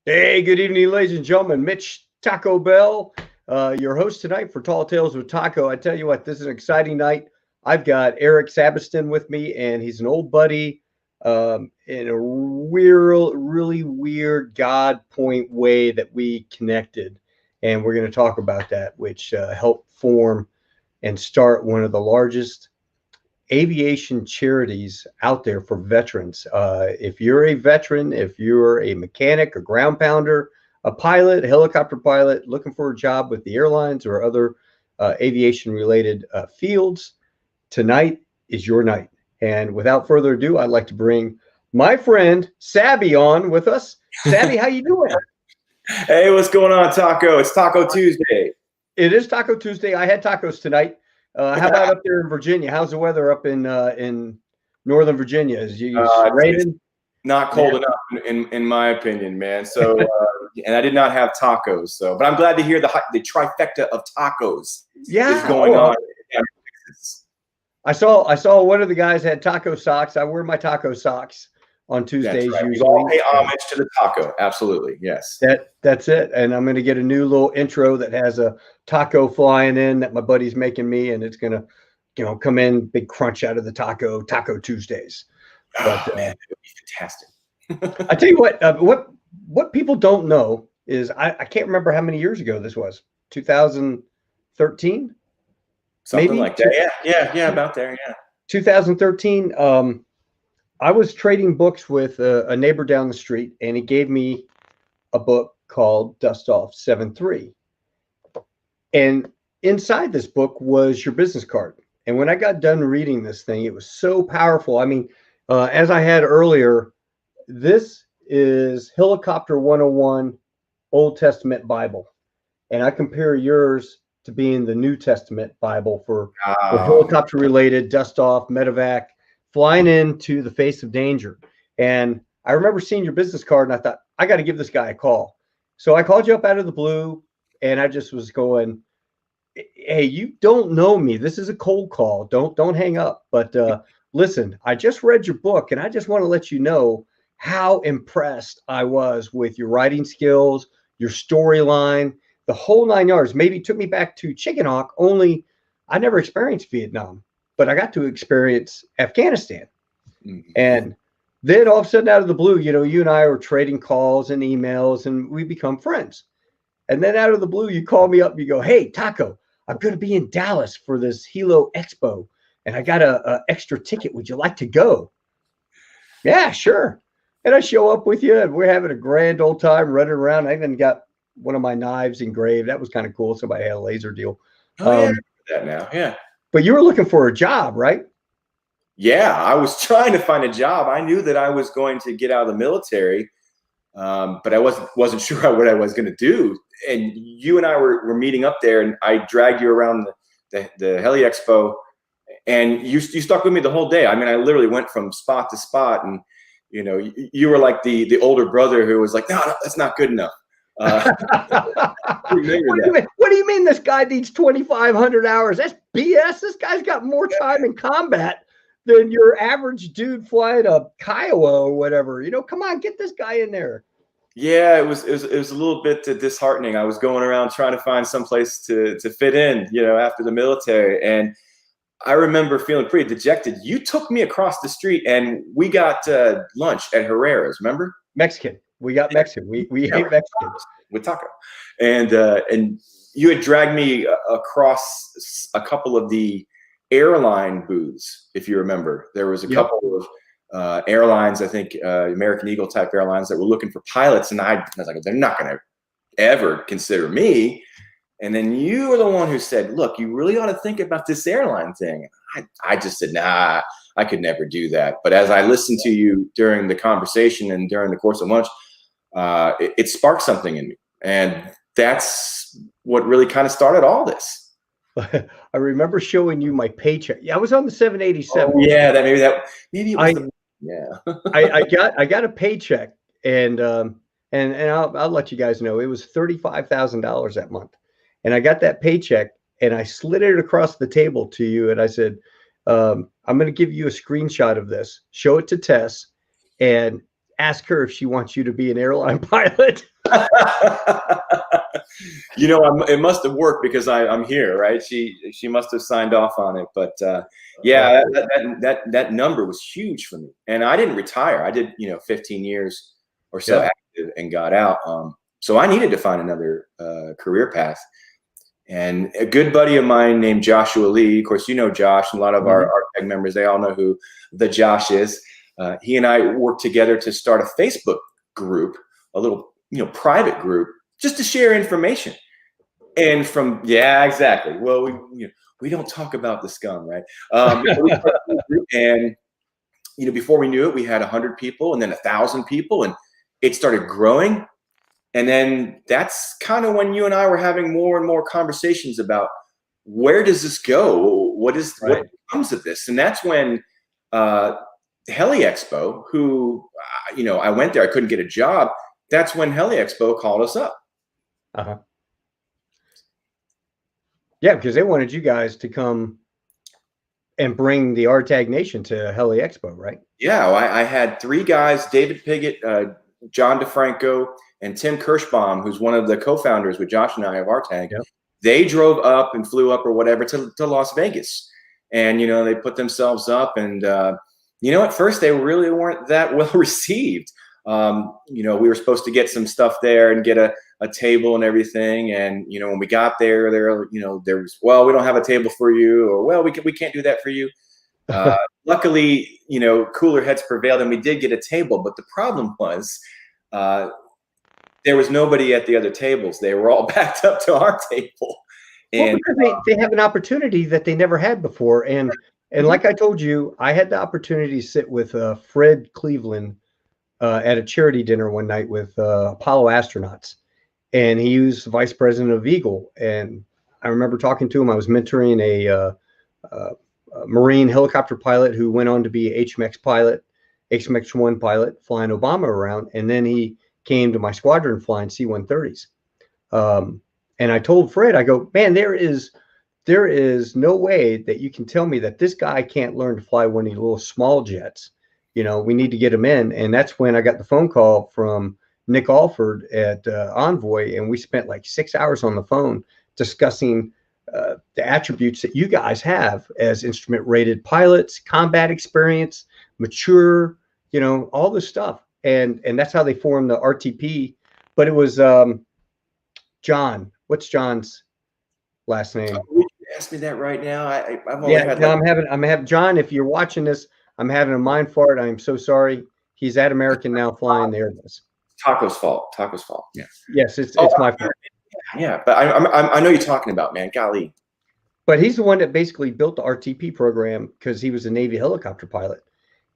Hey, good evening, ladies and gentlemen. Mitch Taco Bell, your host tonight for Tall Tales with Taco. I tell you what, this is an exciting night. I've got Erik Sabiston with me, and he's an old buddy in a really weird God point way that we connected. And we're going to talk about that, which helped form and start one of the largest aviation charities out there for veterans. If you're a veteran, if you're a mechanic, a ground pounder, a pilot, a helicopter pilot looking for a job with the airlines or other aviation related fields, tonight is your night. And without further ado, I'd like to bring my friend Sabby on with us. Sabby, how you doing? Hey, what's going on, Taco? It's Taco Tuesday. It is Taco Tuesday. I had tacos tonight. How about up there in Virginia? How's the weather up in Northern Virginia? Is it raining? Not cold enough, in my opinion, man. So, and I did not have tacos. So, but I'm glad to hear the trifecta of tacos is going on. I saw one of the guys had taco socks. I wear my taco socks on Tuesdays. Right. We all pay homage to the taco. Absolutely, yes. That's it. And I'm going to get a new little intro that has a taco flying in that my buddy's making me, and it's going to, come in big crunch out of the Taco Tuesdays. But man, it would be fantastic. I tell you what people don't know is I can't remember how many years ago this was. 2013. Something maybe? Like that. Yeah, about there. Yeah. 2013. I was trading books with a neighbor down the street, and he gave me a book called Dustoff 7.3. And inside this book was your business card. And when I got done reading this thing, it was so powerful. I mean, as I had earlier, this is Helicopter 101 Old Testament Bible. And I compare yours to being the New Testament Bible for helicopter related, dust off, medevac, flying into the face of danger. And I remember seeing your business card, and I thought, I got to give this guy a call. So I called you up out of the blue, and I just was going, hey, you don't know me. This is a cold call. Don't hang up. But listen, I just read your book, and I just want to let you know how impressed I was with your writing skills, your storyline, the whole 9 yards. Maybe took me back to Chicken Hawk, only I never experienced Vietnam, but I got to experience Afghanistan. Mm-hmm. And then all of a sudden, out of the blue, you and I were trading calls and emails, and we become friends. And then out of the blue, you call me up and you go, hey, Taco, I'm going to be in Dallas for this Helo Expo, and I got a extra ticket. Would you like to go? Yeah, sure. And I show up with you, and we're having a grand old time running around. I even got one of my knives engraved. That was kind of cool. Somebody had a laser deal. Oh, that now, yeah. But you were looking for a job, right? Yeah, I was trying to find a job. I knew that I was going to get out of the military, but I wasn't sure what I was going to do. And you and I were meeting up there, and I dragged you around the Heli Expo, and you stuck with me the whole day. I mean, I literally went from spot to spot, and you were like the older brother who was like, no, that's not good enough. What do you mean this guy needs 2,500 hours? That's BS. This guy's got more time in combat than your average dude flying a Kiowa or whatever. Come on, get this guy in there. Yeah, it was a little bit disheartening. I was going around trying to find some place to fit in, after the military. And I remember feeling pretty dejected. You took me across the street, and we got lunch at Herrera's, remember? Mexican. We got Mexican. We hate Mexicans. With taco. And you had dragged me across a couple of the airline booths, if you remember. There was a couple of airlines, I think American Eagle type airlines, that were looking for pilots, and I was like, they're not going to ever consider me. And then you were the one who said, look, you really ought to think about this airline thing. I just said, nah, I could never do that. But as I listened to you during the conversation and during the course of lunch, it sparked something in me. And that's what really kind of started all this. I remember showing you my paycheck. Yeah, I was on the 787. Oh, yeah, maybe it was I got a paycheck, and I'll let you guys know it was $35,000 that month. And I got that paycheck, and I slid it across the table to you, and I said, I'm going to give you a screenshot of this, show it to Tess, and ask her if she wants you to be an airline pilot. You know, it must have worked because I'm here, right? She must have signed off on it. But yeah, that number was huge for me. And I didn't retire. I did, 15 years or so active and got out. So I needed to find another career path. And a good buddy of mine named Joshua Lee, of course, Josh, and a lot of our RTAG members, they all know who the Josh is. He and I worked together to start a Facebook group, a little, private group, just to share information. And exactly. Well, we don't talk about the scum, right? And, before we knew it, we had 100 people and then 1,000 people, and it started growing. And then that's kind of when you and I were having more and more conversations about where does this go? What comes of this? And that's when Heli Expo, who, I went there, I couldn't get a job. That's when Heli Expo called us up. Yeah, because they wanted you guys to come and bring the RTAG Nation to Heli Expo, right? Yeah, I had 3 guys, David Piggott, John DeFranco, and Tim Kirschbaum, who's one of the co-founders with Josh and I of RTAG. Yep. They drove up and flew up or whatever to Las Vegas. And, they put themselves up. And, at first they really weren't that well received. We were supposed to get some stuff there and get a table and everything. And, when we got there, there was, well, we don't have a table for you, or, well, we can't do that for you. Luckily, cooler heads prevailed and we did get a table. But the problem was there was nobody at the other tables. They were all backed up to our table. And because they have an opportunity that they never had before. And like I told you, I had the opportunity to sit with Fred Cleveland at a charity dinner one night with Apollo astronauts. And he was vice president of Eagle. And I remember talking to him. I was mentoring a Marine helicopter pilot who went on to be HMX pilot, HMX-1 pilot, flying Obama around. And then he came to my squadron flying C-130s. And I told Fred, I go, man, there is no way that you can tell me that this guy can't learn to fly one of these little small jets. We need to get him in. And that's when I got the phone call from Nick Alford at Envoy. And we spent like 6 hours on the phone discussing the attributes that you guys have as instrument rated pilots, combat experience, mature, all this stuff. And that's how they formed the RTP. But it was John. What's John's last name? Ask me that right now. I'm having John. If you're watching this, I'm having a mind fart. I'm so sorry. He's at American now, flying the Airbus. Taco's fault. Yeah. Yes, it's my fault. Yeah, but I know you're talking about, man. Golly. But he's the one that basically built the RTP program because he was a Navy helicopter pilot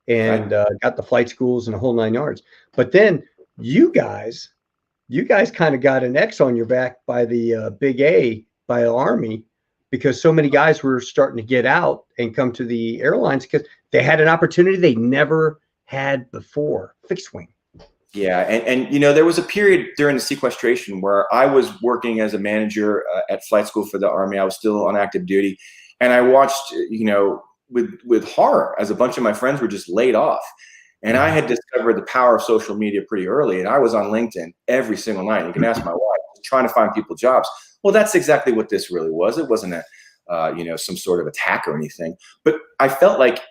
and got the flight schools and the whole 9 yards. But then you guys kind of got an X on your back by the big A, by the Army, because so many guys were starting to get out and come to the airlines because they had an opportunity they never had before, fixed wing. Yeah, and there was a period during the sequestration where I was working as a manager at flight school for the Army. I was still on active duty, and I watched, with horror as a bunch of my friends were just laid off. And I had discovered the power of social media pretty early, and I was on LinkedIn every single night. You can ask my wife, trying to find people jobs. Well, that's exactly what this really was. It wasn't some sort of attack or anything. But I felt like,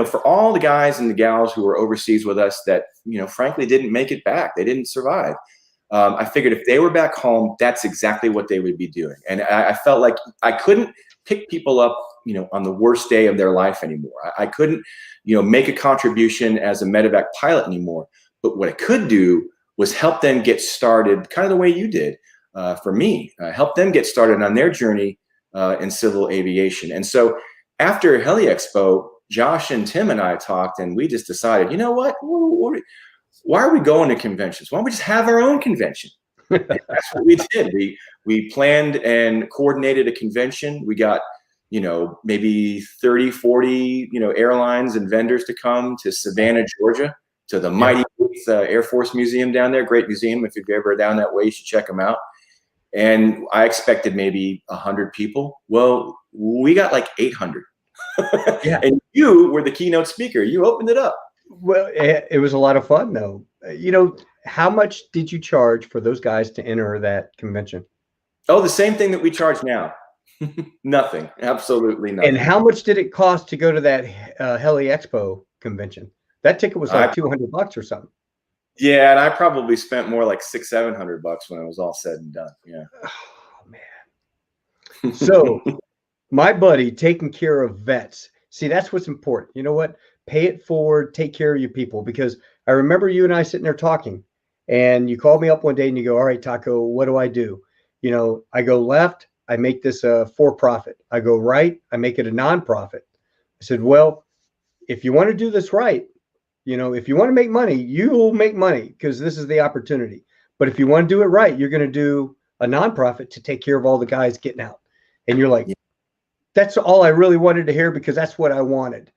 for all the guys and the gals who were overseas with us that, frankly, didn't make it back, they didn't survive. I figured if they were back home, that's exactly what they would be doing. And I felt like I couldn't pick people up, on the worst day of their life anymore. I couldn't, make a contribution as a medevac pilot anymore. But what I could do was help them get started kind of the way you did for me, help them get started on their journey in civil aviation. And so after Heli Expo, Josh and Tim and I talked, and we just decided, you know what? Why are we going to conventions? Why don't we just have our own convention? And that's what we did. We planned and coordinated a convention. We got, maybe 30, 40, airlines and vendors to come to Savannah, Georgia, to the mighty Air Force Museum down there. Great museum. If you're ever down that way, you should check them out. And I expected maybe 100 people. Well, we got like 800. Yeah. And you were the keynote speaker. You opened it up. Well, it was a lot of fun though. How much did you charge for those guys to enter that convention? Oh, the same thing that we charge now. Nothing. Absolutely And nothing. how much did it cost to go to that Heli Expo convention? That ticket was like $200 or something. Yeah, and I probably spent more like $600-700 when it was all said and done. Yeah. Oh man. So my buddy taking care of vets. See, that's what's important. You know what? Pay it forward, take care of your people. Because I remember you and I sitting there talking, and you called me up one day and you go, "All right, Taco, what do I do?" I go left, I make this a for-profit. I go right, I make it a nonprofit. I said, well, if you want to do this right, if you want to make money, you will make money because this is the opportunity. But if you want to do it right, you're going to do a nonprofit to take care of all the guys getting out. And you're like, that's all I really wanted to hear because that's what I wanted.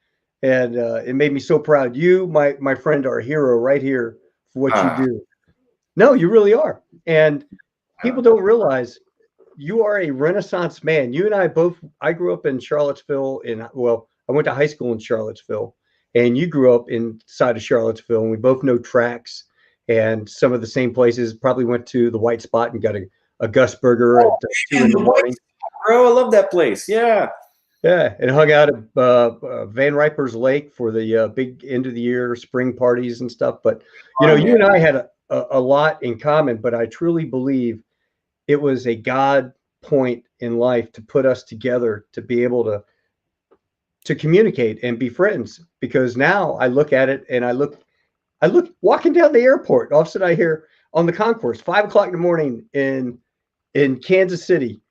And it made me so proud. You, my friend, are a hero right here for what you do. No, you really are. And people don't realize you are a Renaissance man. You and I both, I grew up in Charlottesville I went to high school in Charlottesville, and you grew up inside of Charlottesville, and we both know tracks and some of the same places. Probably went to the White Spot and got a Gus Burger at 2 in the morning. Bro, I love that place. Yeah. Yeah, and hung out at Van Riper's Lake for the big end of the year spring parties and stuff. But you and I had a lot in common. But I truly believe it was a God point in life to put us together to be able to communicate and be friends. Because now I look at it and I look walking down the airport. All of a sudden I hear on the concourse 5 o'clock in the morning in Kansas City,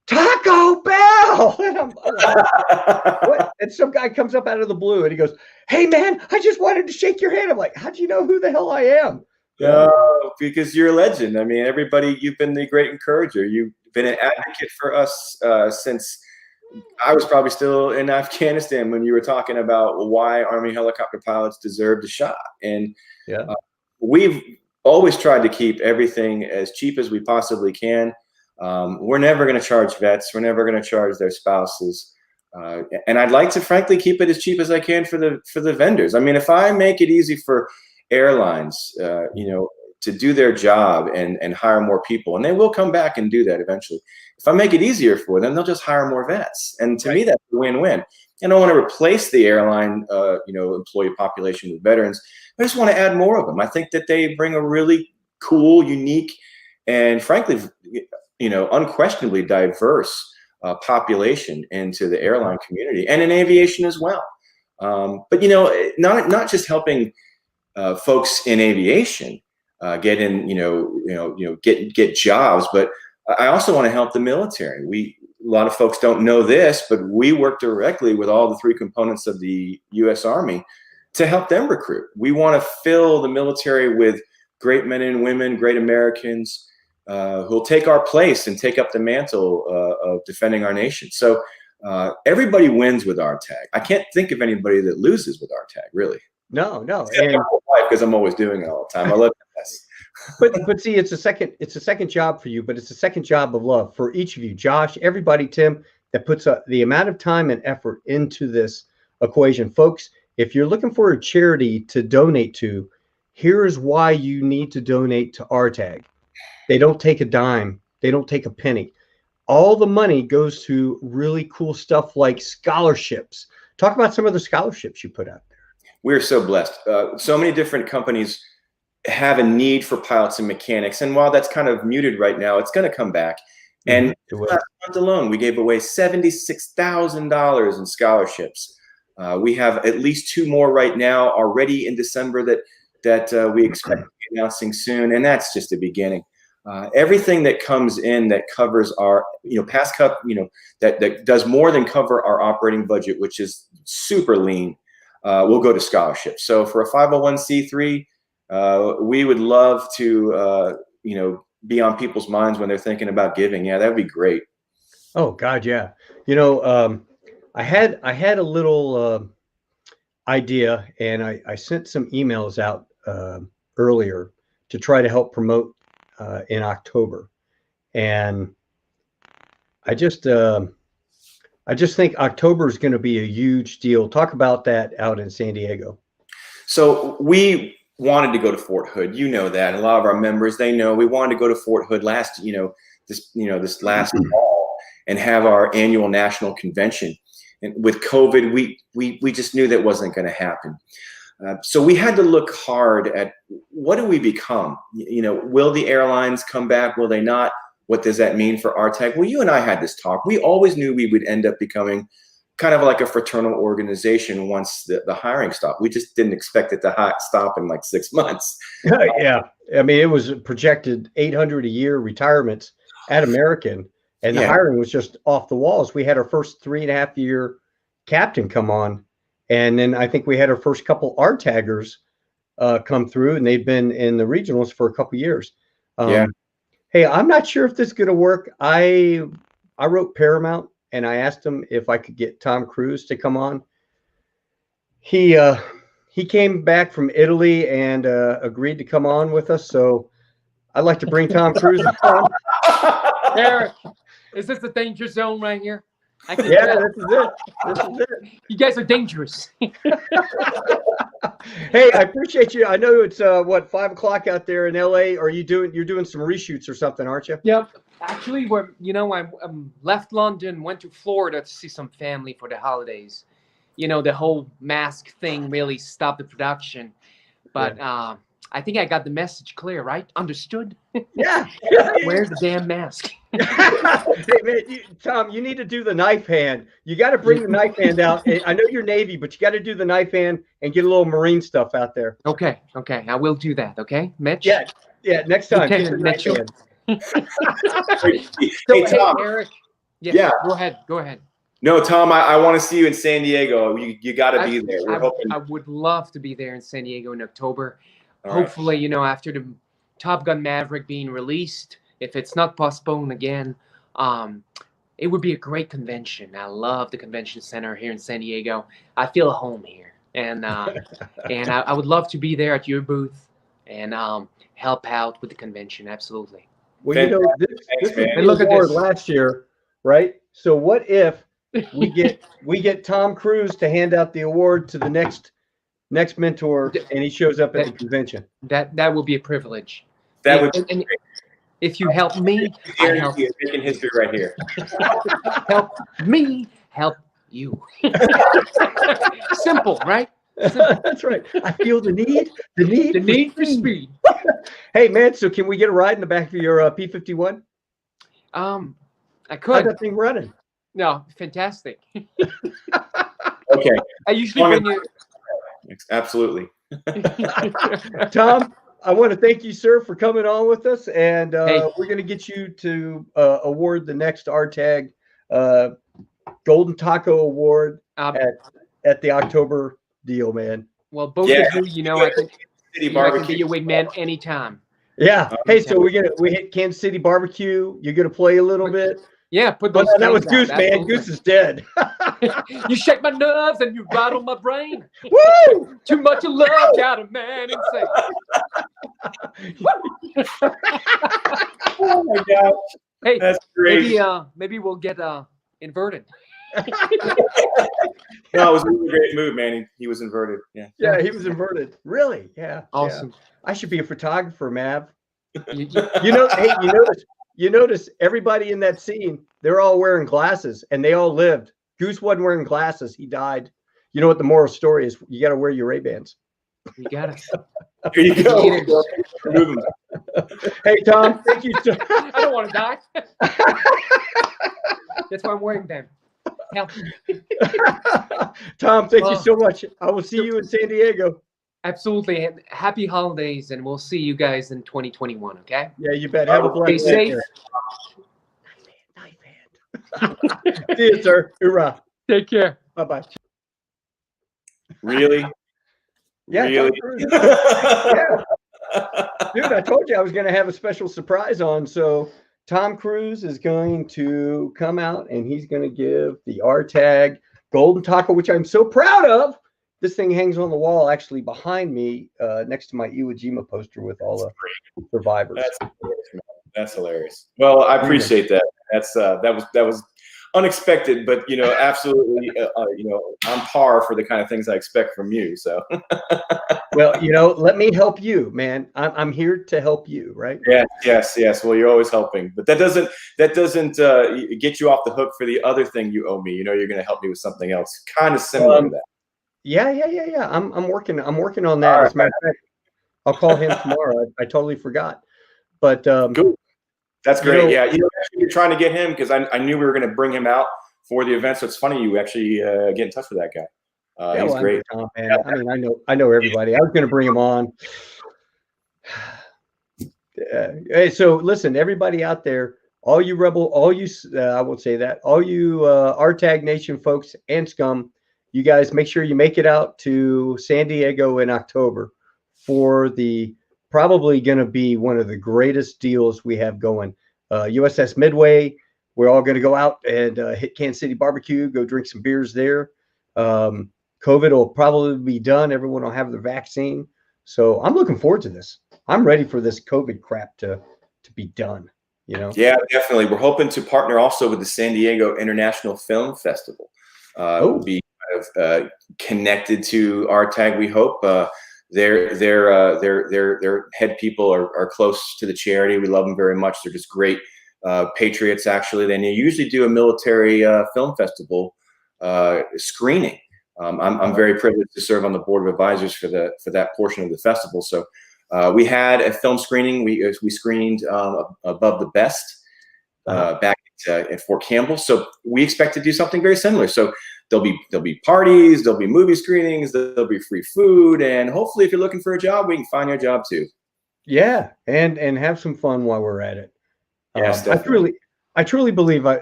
Taco Bell. And I'm like, what? And some guy comes up out of the blue and he goes, "Hey man, I just wanted to shake your hand." I'm like, "How do you know who the hell I am?" Because you're a legend. I mean, you've been the great encourager. You've been an advocate for us since I was probably still in Afghanistan when you were talking about why Army helicopter pilots deserved a shot. And we've always tried to keep everything as cheap as we possibly can. We're never going to charge vets. We're never going to charge their spouses. And I'd like to, frankly, keep it as cheap as I can for the vendors. I mean, if I make it easy for airlines, to do their job and hire more people, and they will come back and do that eventually. If I make it easier for them, they'll just hire more vets. And to me, that's a win-win. I don't want to replace the airline, employee population with veterans. I just want to add more of them. I think that they bring a really cool, unique, and frankly, unquestionably diverse population into the airline community and in aviation as well. But not just helping folks in aviation get in, get jobs, but I also want to help the military. A lot of folks don't know this, but we work directly with all the 3 components of the U.S. Army to help them recruit. We want to fill the military with great men and women, great Americans who'll take our place and take up the mantle of defending our nation. So everybody wins with RTAG. I can't think of anybody that loses with RTAG, really. No. Because I'm always doing it all the time. I love this. But see, it's a second job for you, but it's a second job of love for each of you, Josh, everybody, Tim, that puts the amount of time and effort into this equation. Folks, if you're looking for a charity to donate to, here's why you need to donate to RTAG. They don't take a dime. They don't take a penny. All the money goes to really cool stuff like scholarships. Talk about some of the scholarships you put out there. We're so blessed. So many different companies have a need for pilots and mechanics. And while that's kind of muted right now, it's going to come back. And last month alone, we gave away $76,000 in scholarships. We have at least 2 more right now already in December that we expect to be announcing soon. And that's just the beginning. Everything that comes in that covers our, past cup, that does more than cover our operating budget, which is super lean, will go to scholarships. So for a 501c3, we would love to, be on people's minds when they're thinking about giving. Yeah, that'd be great. Oh God, yeah. I had a little idea, and I sent some emails out earlier to try to help promote in October, and I just think October is going to be a huge deal. Talk about that out in San Diego. So we wanted to go to Fort Hood. You know that. A lot of our members, they know we wanted to go to Fort Hood this last fall and have our annual national convention. And with COVID, we just knew that wasn't going to happen. So we had to look hard at what do we become? Will the airlines come back? Will they not? What does that mean for RTAG? Well, you and I had this talk. We always knew we would end up becoming kind of like a fraternal organization once the hiring stopped. We just didn't expect it to stop in like 6 months. Yeah. I mean, it was projected 800 a year retirements at American, and the hiring was just off the walls. We had our first 3.5-year captain come on, and then I think we had our first couple RTAGers come through, and they've been in the regionals for a couple years. Hey, I'm not sure if this is going to work. I wrote Paramount, and I asked him if I could get Tom Cruise to come on. He came back from Italy and agreed to come on with us. So I'd like to bring Tom Cruise on. Eric, is this the danger zone right here? This is it. This is it. You guys are dangerous. Hey, I appreciate you. I know it's 5 o'clock out there in LA. You're doing some reshoots or something, aren't you? Yep. Actually, I left London, went to Florida to see some family for the holidays. The whole mask thing really stopped the production, but I think I got the message clear, right? Understood? Yeah. Where's the damn mask? Hey, man, Tom, you need to do the knife hand. You got to bring the knife hand out. I know you're Navy, but you got to do the knife hand and get a little Marine stuff out there. Okay. I will do that. Okay, Mitch? Yeah. Next time. Mitchell. Hey, Tom. Hey, Eric. Yeah. Go ahead. No, Tom, I want to see you in San Diego. You got to be there. I would love to be there in San Diego in October. All Hopefully, after the Top Gun Maverick being released, if it's not postponed again, it would be a great convention. I love the convention center here in San Diego. I feel at home here, and I would love to be there at your booth and help out with the convention. Absolutely. Well, this was award last year, right? So what if we get Tom Cruise to hand out the award to the next mentor, and he shows up at the convention? That will be a privilege. That would be great. If you help me, I help you. Making history right here. Help me, help you. Simple, right? Simple. That's right. I feel the need for speed. Hey, man, so can we get a ride in the back of your P-51? I could. How's that thing running? No, fantastic. Okay. I usually bring you. Absolutely. Tom, I want to thank you, sir, for coming on with us, and we're going to get you to award the next RTAG Golden Taco Award at the October deal, man. Well, both of you, I can be your wingman anytime. Yeah. Hey, so we hit Kansas City barbecue. You're going to play a little bit. Yeah, put those. That was out. Goose, man. Absolutely. Goose is dead. You shake my nerves and you rattle my brain. Woo! Too much of love got a man insane. Oh my God! Hey, that's great. Maybe we'll get inverted. No, it was a really great move, man. He was inverted. Yeah. Yeah, he was inverted. Really? Yeah. Awesome. Yeah. I should be a photographer, Mav. Hey, you notice everybody in that scene, they're all wearing glasses, and they all lived. Goose wasn't wearing glasses. He died. You know what the moral story is? You got to wear your Ray-Bans. You got it. Here you go. Hey, Tom, thank you. I don't want to die. That's why I'm wearing them. Help. Tom, thank you so much. I will see you in San Diego. Absolutely. And happy holidays, and we'll see you guys in 2021, okay? Yeah, you bet. Have a blessed day. Stay safe. Knife hand. See you, sir. Hoorah. Take care. Bye-bye. Really? Yeah. Really? Yeah. Dude, I told you I was going to have a special surprise on. So Tom Cruise is going to come out, and he's going to give the RTAG Golden Taco, which I'm so proud of. This thing hangs on the wall actually behind me next to my Iwo Jima poster with all the survivors. That's hilarious. Well, I appreciate that. That was unexpected, but absolutely, on par for the kind of things I expect from you. So, well, let me help you, man. I'm here to help you, right? Yes. Well, you're always helping, but that doesn't get you off the hook for the other thing you owe me. You're going to help me with something else, kind of similar to that. Yeah. I'm working on that. As a matter of fact, I'll call him tomorrow. I totally forgot, but cool. That's great. Yeah, actually, you're trying to get him because I knew we were going to bring him out for the event. So it's funny you actually get in touch with that guy. He's great. Tom, man. I mean, I know everybody. I was going to bring him on. Hey, so listen, everybody out there, all you I won't say that, all you RTAG Nation folks and scum, you guys make sure you make it out to San Diego in October for the probably going to be one of the greatest deals we have going. USS Midway, we're all going to go out and hit Kansas City Barbecue, go drink some beers there. COVID will probably be done. Everyone will have their vaccine. So I'm looking forward to this. I'm ready for this COVID crap to be done. Yeah, definitely. We're hoping to partner also with the San Diego International Film Festival. We'll be kind of connected to RTAG, we hope. Their head people are close to the charity. We love them very much. They're just great patriots, actually. They usually do a military film festival screening. I'm very privileged to serve on the board of advisors for that portion of the festival. So we had a film screening. We screened Above the Best back at Fort Campbell. So we expect to do something very similar. So there'll be parties, there'll be movie screenings, there'll be free food, and hopefully, if you're looking for a job, we can find you a job too. Yeah, and have some fun while we're at it. Yes, I truly believe I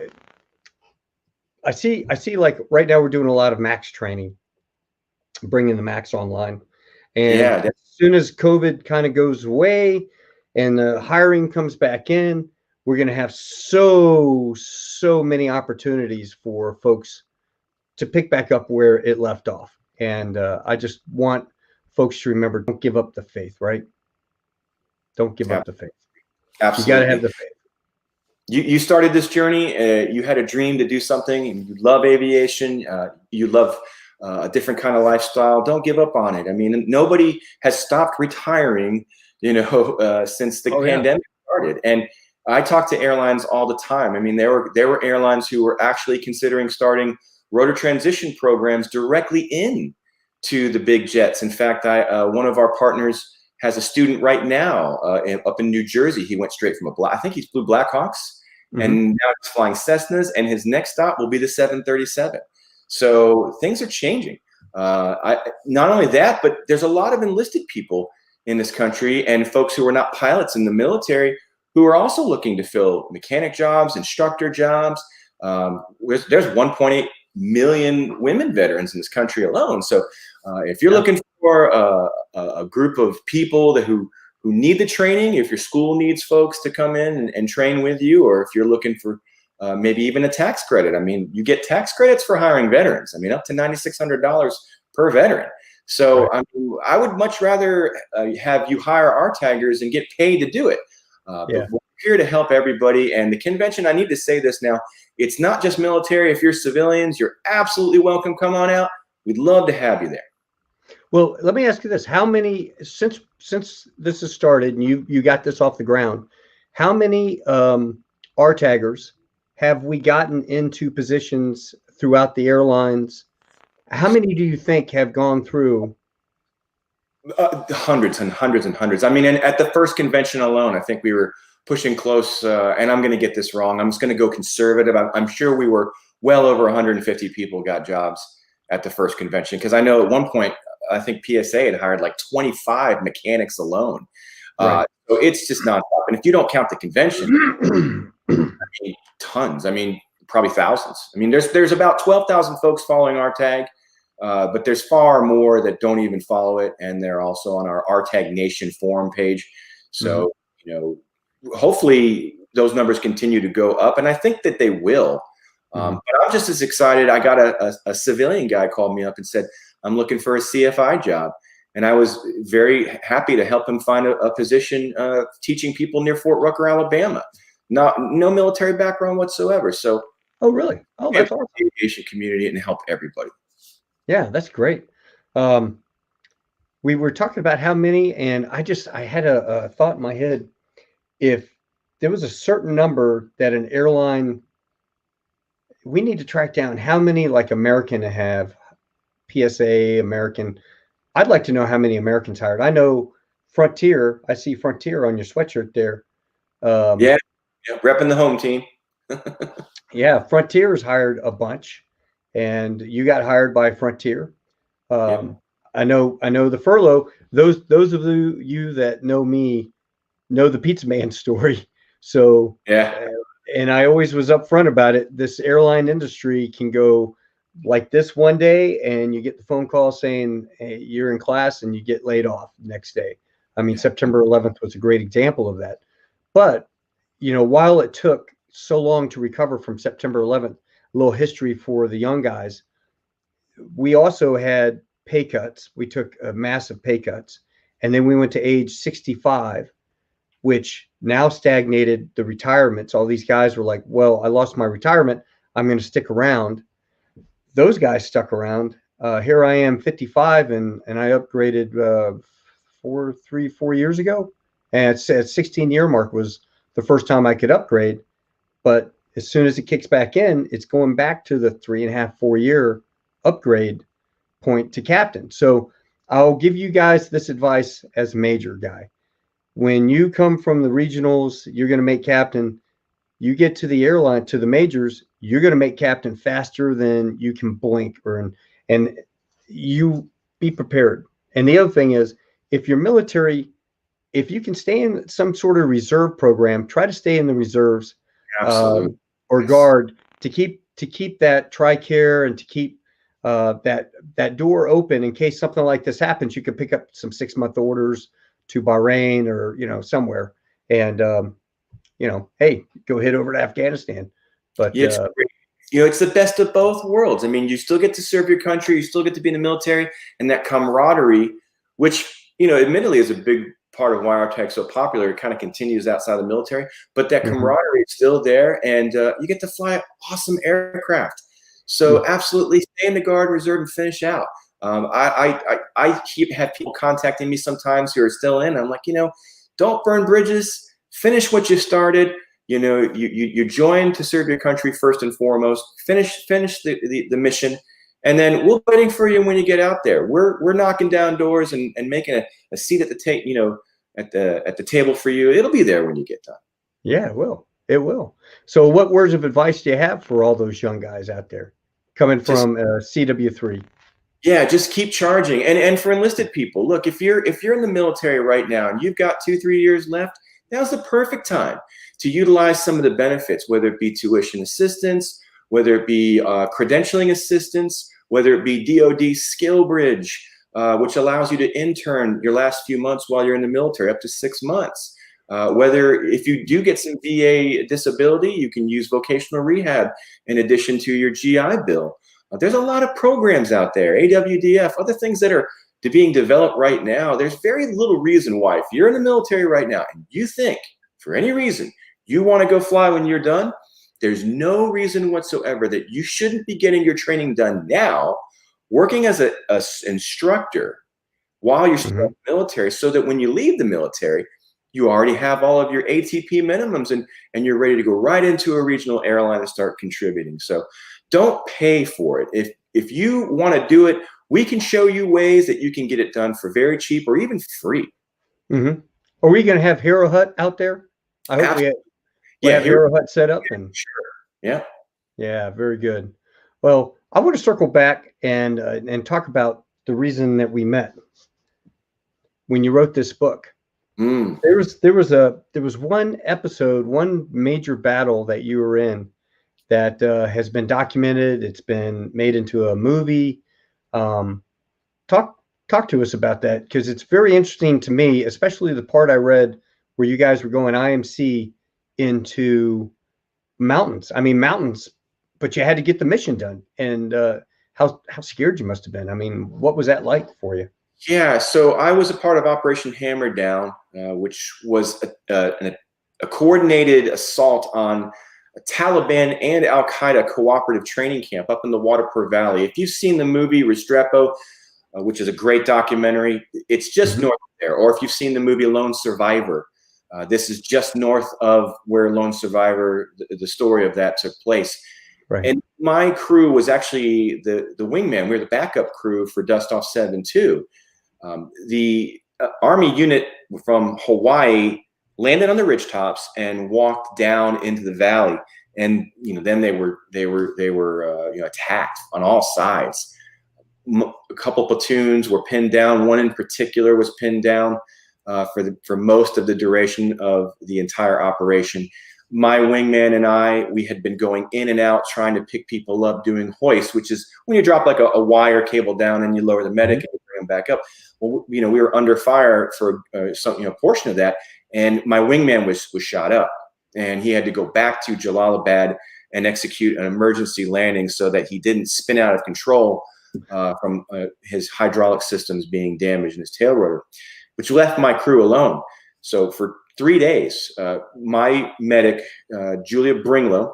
see like right now we're doing a lot of Max training, bringing the Max online, and as soon as COVID kind of goes away and the hiring comes back in, we're going to have so many opportunities for folks to pick back up where it left off. And I just want folks to remember, don't give up the faith, right? Don't give up the faith. Absolutely. You got to have the faith. You started this journey. You had a dream to do something. And you love aviation. You love a different kind of lifestyle. Don't give up on it. I mean, nobody has stopped retiring, since the pandemic started. And I talk to airlines all the time. I mean, there were airlines who were actually considering starting rotor transition programs directly in to the big jets. In fact, one of our partners has a student right now up in New Jersey. He went straight from I think he's flew Blackhawks, and now he's flying Cessnas, and his next stop will be the 737. So things are changing. Not only that, but there's a lot of enlisted people in this country and folks who are not pilots in the military who are also looking to fill mechanic jobs, instructor jobs. There's 1.8 million women veterans in this country alone. So if you're looking for a group of people who need the training, if your school needs folks to come in and train with you, or if you're looking for maybe even a tax credit. I mean, you get tax credits for hiring veterans. I mean, up to $9,600 per veteran. So I would much rather have you hire our taggers and get paid to do it. But we're here to help everybody. And the convention, I need to say this now, it's not just military. If you're civilians, you're absolutely welcome. Come on out. We'd love to have you there. Well, let me ask you this. How many, since this has started and you got this off the ground, how many RTAGers have we gotten into positions throughout the airlines? How many do you think have gone through? Hundreds and hundreds and hundreds. I mean, and at the first convention alone, I think we were pushing close, and I'm going to get this wrong. I'm just going to go conservative. I'm sure we were well over 150 people got jobs at the first convention. Because I know at one point, I think PSA had hired like 25 mechanics alone. So it's just nonstop. And if you don't count the convention, I mean, tons. I mean, probably thousands. I mean, there's about 12,000 folks following RTAG, but there's far more that don't even follow it. And they're also on our RTAG Nation forum page. So, hopefully those numbers continue to go up. And I think that they will. But I'm just as excited. I got a civilian guy called me up and said, I'm looking for a CFI job. And I was very happy to help him find a position teaching people near Fort Rucker, Alabama. No military background whatsoever. So Oh, really? Oh, that's awesome. The aviation community and help everybody. Yeah, that's great. Um, we were talking about how many, and I had a thought in my head. If there was a certain number that an airline, we need to track down how many like American have, PSA, American. I'd like to know how many Americans hired. I know Frontier. I see Frontier on your sweatshirt there. Um, Yeah, repping the home team. yeah, Frontier's hired a bunch, and you got hired by Frontier. Yep. I know the furlough. Those of you that know me know the pizza man story. So Yeah. and I always was upfront about it. This airline industry can go like this one day, and you get the phone call saying, hey, you're in class, and you get laid off the next day. I mean, September 11th was a great example of that. But while it took so long to recover from September 11th, a little history for the young guys. We also had pay cuts. We took massive pay cuts, and then we went to age 65, which now stagnated the retirements. All these guys were like, well, I lost my retirement. I'm going to stick around. Those guys stuck around. Here I am, 55, and I upgraded 4 years ago. And at 16-year mark was the first time I could upgrade. But as soon as it kicks back in, it's going back to the 3.5, 4 year upgrade point to captain. So I'll give you guys this advice as major guy. When you come from the regionals, you're going to make captain. You get to the airline, to the majors, you're going to make captain faster than you can blink, and you be prepared. And the other thing is, if you're military, if you can stay in some sort of reserve program, try to stay in the reserves. Absolutely. Or guard to keep that TRICARE and to keep that door open in case something like this happens. You can pick up some 6-month orders to Bahrain or somewhere, and hey, go head over to Afghanistan. But it's the best of both worlds. I mean, you still get to serve your country, you still get to be in the military, and that camaraderie, which admittedly is a big part of why RTAG is so popular. It kind of continues outside the military, but that camaraderie is still there, and you get to fly awesome aircraft. So absolutely stay in the Guard Reserve and finish out. I have people contacting me sometimes who are still in. I'm like, don't burn bridges. Finish what you started. You join to serve your country first and foremost. Finish the mission. And then we're waiting for you when you get out there. We're knocking down doors and making a seat at the at the table for you. It'll be there when you get done. Yeah, it will. It will. So what words of advice do you have for all those young guys out there coming from CW3? Yeah, just keep charging. And for enlisted people, look, if you're in the military right now and you've got 2-3 years left, now's the perfect time to utilize some of the benefits, whether it be tuition assistance, whether it be credentialing assistance, whether it be DoD Skill Bridge, which allows you to intern your last few months while you're in the military, up to 6 months. Whether if you do get some VA disability, you can use vocational rehab in addition to your GI Bill. There's a lot of programs out there, AWDF, other things that are being developed right now. There's very little reason why, if you're in the military right now and you think for any reason you want to go fly when you're done, there's no reason whatsoever that you shouldn't be getting your training done now, working as an instructor while you're still in the military, so that when you leave the military, you already have all of your ATP minimums and you're ready to go right into a regional airline and start contributing. So don't pay for it. If you want to do it, we can show you ways that you can get it done for very cheap or even free. Are we going to have Hero Hut out there? I hope we have Hero Hut set up. And sure. Yeah, very good. Well, I want to circle back and talk about the reason that we met when you wrote this book. There was one episode, one major battle that you were in that has been documented. It's been made into a movie. Talk to us about that, because it's very interesting to me, especially the part I read where you guys were going IMC into mountains. I mean, mountains, but you had to get the mission done. And how scared you must have been. I mean, what was that like for you? Yeah, so I was a part of Operation Hammer Down, which was a coordinated assault on Taliban and Al-Qaeda cooperative training camp up in the Waterpur Valley. If you've seen the movie Restrepo, which is a great documentary, it's just north of there. Or if you've seen the movie Lone Survivor, this is just north of where Lone Survivor, the story of that took place. Right. And my crew was actually the wingman. We were the backup crew for Dustoff 7-2. The Army unit from Hawaii landed on the ridgetops and walked down into the valley. And then they were attacked on all sides. A couple platoons were pinned down. One in particular was pinned down for most of the duration of the entire operation. My wingman and I, we had been going in and out trying to pick people up doing hoist, which is when you drop like a wire cable down and you lower the medic and you bring them back up. Well, we were under fire for some portion of that, and my wingman was shot up, and he had to go back to Jalalabad and execute an emergency landing so that he didn't spin out of control from his hydraulic systems being damaged in his tail rotor, which left my crew alone. So for 3 days, my medic, Julia Bringlow,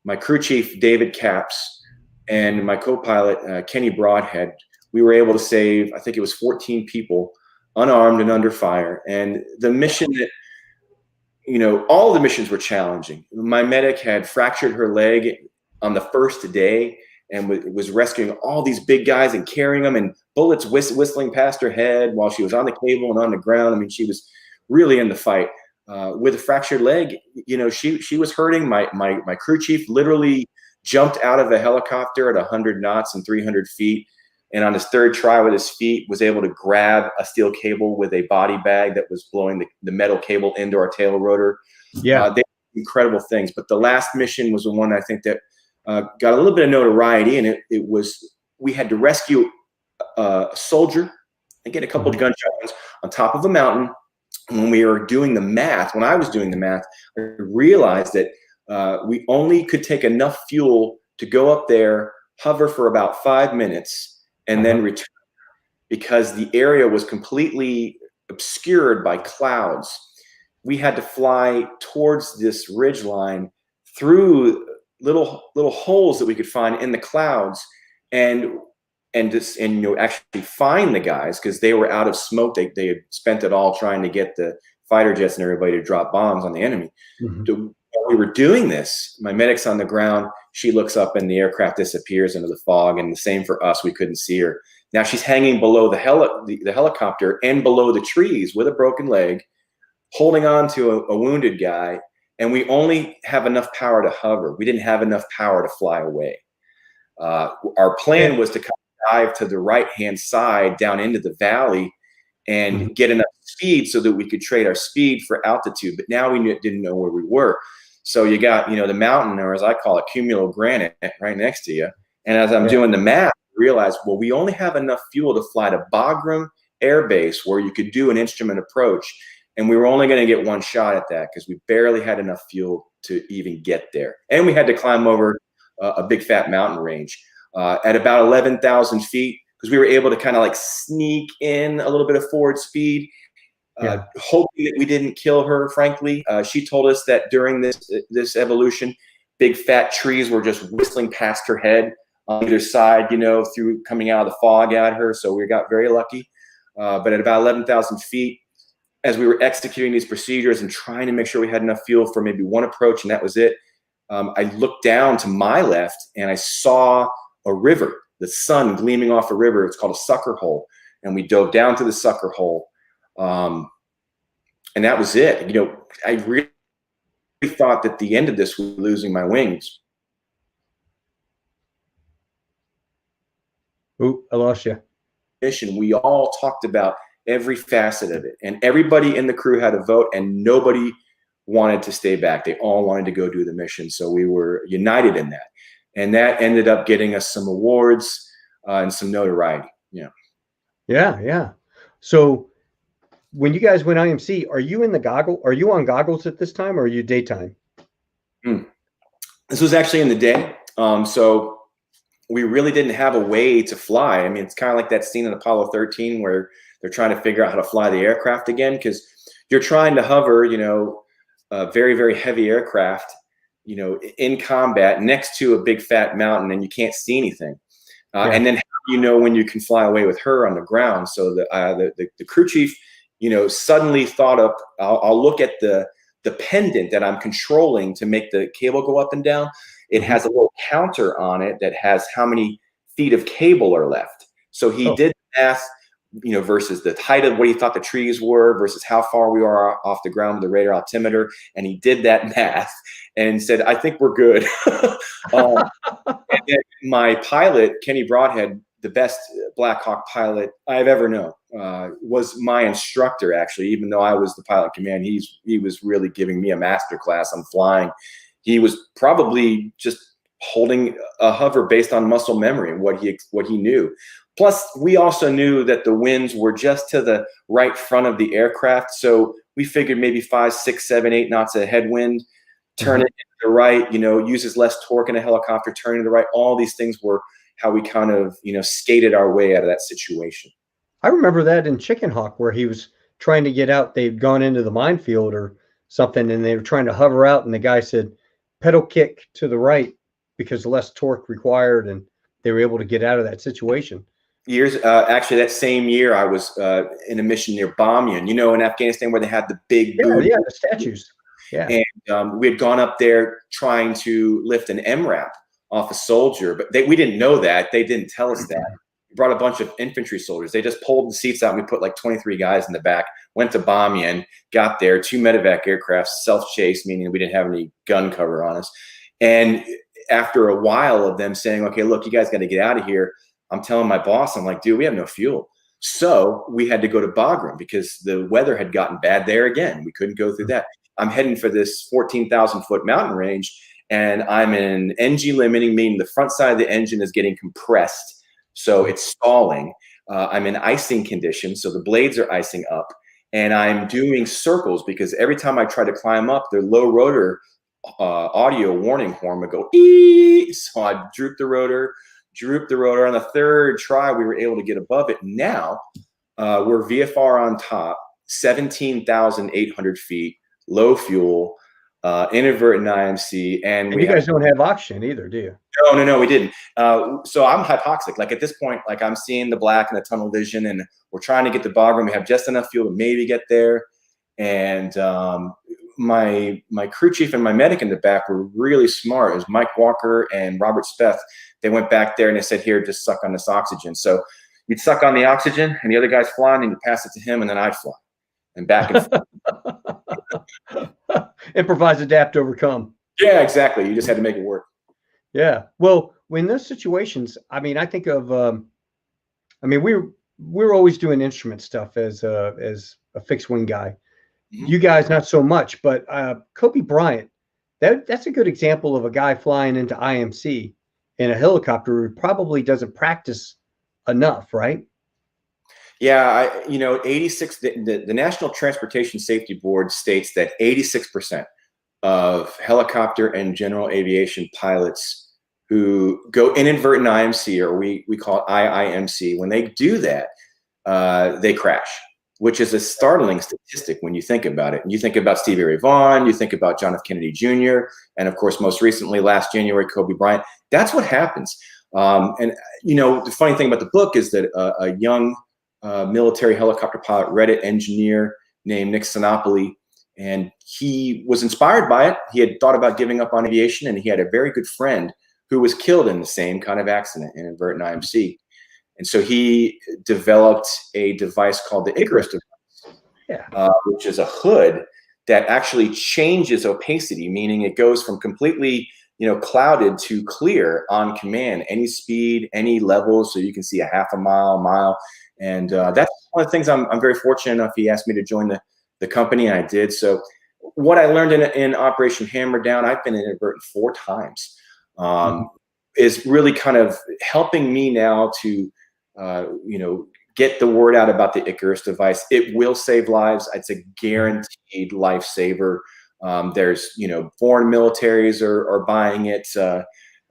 my crew chief, David Capps, and my co-pilot, Kenny Broadhead, we were able to save, I think it was 14 people, unarmed and under fire. And the mission that, all the missions were challenging. My medic had fractured her leg on the first day and was rescuing all these big guys and carrying them, and bullets whistling past her head while she was on the cable and on the ground. I mean, she was really in the fight. With a fractured leg, she was hurting. My crew chief literally jumped out of a helicopter at 100 knots and 300 feet. And on his third try with his feet, was able to grab a steel cable with a body bag that was blowing the metal cable into our tail rotor. Yeah, they did incredible things. But the last mission was the one I think that got a little bit of notoriety, and it was, we had to rescue a soldier and get a couple of gunshot wounds on top of a mountain. When we were doing the math, when I was doing the math, I realized that we only could take enough fuel to go up there, hover for about 5 minutes, and then return, because the area was completely obscured by clouds. We had to fly towards this ridge line through little holes that we could find in the clouds, and actually find the guys, because they were out of smoke. They had spent it all trying to get the fighter jets and everybody to drop bombs on the enemy. While we were doing this, my medic's on the ground. She looks up and the aircraft disappears into the fog, and the same for us. We couldn't see her. Now she's hanging below the helicopter and below the trees with a broken leg, holding on to a wounded guy, and we only have enough power to hover. We didn't have enough power to fly away. Our plan was to dive to the right-hand side down into the valley and get enough speed so that we could trade our speed for altitude. But now we didn't know where we were. So you got, the mountain, or as I call it, cumulogranite, right next to you. And as I'm doing the math, I realized, well, we only have enough fuel to fly to Bagram Air Base, where you could do an instrument approach. And we were only going to get one shot at that, because we barely had enough fuel to even get there. And we had to climb over a big fat mountain range at about 11,000 feet, because we were able to kind of like sneak in a little bit of forward speed, hoping that we didn't kill her, frankly. She told us that during this evolution, big fat trees were just whistling past her head on either side, through coming out of the fog at her. So we got very lucky. But at about 11,000 feet, as we were executing these procedures and trying to make sure we had enough fuel for maybe one approach, and that was it, I looked down to my left and I saw a river, the sun gleaming off a river. It's called a sucker hole. And we dove down to the sucker hole. And that was it. I really thought that the end of this was losing my wings. Ooh, I lost you. Mission. We all talked about every facet of it, and everybody in the crew had a vote, and nobody wanted to stay back. They all wanted to go do the mission. So we were united in that. And that ended up getting us some awards and some notoriety. Yeah. So when you guys went IMC, are you in the goggle? Are you on goggles at this time, or are you daytime? This was actually in the day. So we really didn't have a way to fly. I mean, it's kind of like that scene in Apollo 13 where they're trying to figure out how to fly the aircraft again, because you're trying to hover, a very, very heavy aircraft, in combat next to a big fat mountain and you can't see anything. And then how do you know when you can fly away with her on the ground? So the crew chief, suddenly thought up, I'll look at the pendant that I'm controlling to make the cable go up and down. It has a little counter on it that has how many feet of cable are left. So he did math, versus the height of what he thought the trees were versus how far we are off the ground with the radar altimeter. And he did that math and said, I think we're good. And then my pilot, Kenny Broadhead, the best Black Hawk pilot I've ever known, was my instructor, actually, even though I was the pilot in command. He was really giving me a master class on flying. He was probably just holding a hover based on muscle memory and what he knew. Plus, we also knew that the winds were just to the right front of the aircraft. So we figured maybe 5, 6, 7, 8 knots of headwind, turn it to the right, uses less torque in a helicopter, turn it to the right. All these things were how we kind of, skated our way out of that situation. I remember that in Chicken Hawk where he was trying to get out. They'd gone into the minefield or something and they were trying to hover out. And the guy said, pedal kick to the right because less torque required. And they were able to get out of that situation. Actually, that same year, I was in a mission near Bamyan, in Afghanistan where they had the big the statues. Yeah. And we had gone up there trying to lift an MRAP off a soldier, but we didn't know that. They didn't tell us that. We brought a bunch of infantry soldiers. They just pulled the seats out and we put like 23 guys in the back, went to Bamyan, got there, 2 medevac aircraft, self-chase, meaning we didn't have any gun cover on us. And after a while of them saying, okay, look, you guys got to get out of here, I'm telling my boss, I'm like, dude, we have no fuel. So we had to go to Bagram because the weather had gotten bad there again. We couldn't go through that. I'm heading for this 14,000 foot mountain range and I'm in NG limiting, meaning the front side of the engine is getting compressed. So it's stalling. I'm in icing conditions. So the blades are icing up and I'm doing circles because every time I try to climb up, the low rotor audio warning horn would go, ee! So I droop the rotor. On the third try, we were able to get above it. Now we're VFR on top, 17,800 feet, low fuel, inadvertent IMC. And you guys don't have oxygen either, do you? No, we didn't. So I'm hypoxic. Like at this point, like I'm seeing the black and the tunnel vision and we're trying to get to Bagram. We have just enough fuel to maybe get there. And my crew chief and my medic in the back were really smart. It was Mike Walker and Robert Speth. They went back there and they said, here, just suck on this oxygen. So you'd suck on the oxygen and the other guy's flying and you pass it to him and then I'd fly and back and forth. Improvise, adapt, overcome. Yeah, exactly. You just had to make it work. Yeah. Well, when those situations, I mean, I think of, we're always doing instrument stuff as a fixed wing guy. You guys, not so much, but Kobe Bryant, that's a good example of a guy flying into IMC in a helicopter who probably doesn't practice enough, right? Yeah, 86. The National Transportation Safety Board states that 86% of helicopter and general aviation pilots who go inadvertent IMC, or we call it IIMC, when they do that, they crash, which is a startling statistic when you think about it. You think about Stevie Ray Vaughan, you think about John F. Kennedy Jr., and of course, most recently, last January, Kobe Bryant. That's what happens. The funny thing about the book is that a young military helicopter pilot, Reddit engineer named Nick Sinopoli, and he was inspired by it. He had thought about giving up on aviation, and he had a very good friend who was killed in the same kind of accident, inadvertent IMC. And so he developed a device called the Icarus device, which is a hood that actually changes opacity, meaning it goes from completely, clouded to clear on command, any speed, any level, so you can see a half a mile. And that's one of the things I'm very fortunate enough. He asked me to join the company, and I did. So what I learned in Operation Hammer Down, I've been inadvertent 4 times, is really kind of helping me now to get the word out about the Icarus device. It will save lives. It's a guaranteed lifesaver. There's, foreign militaries are buying it,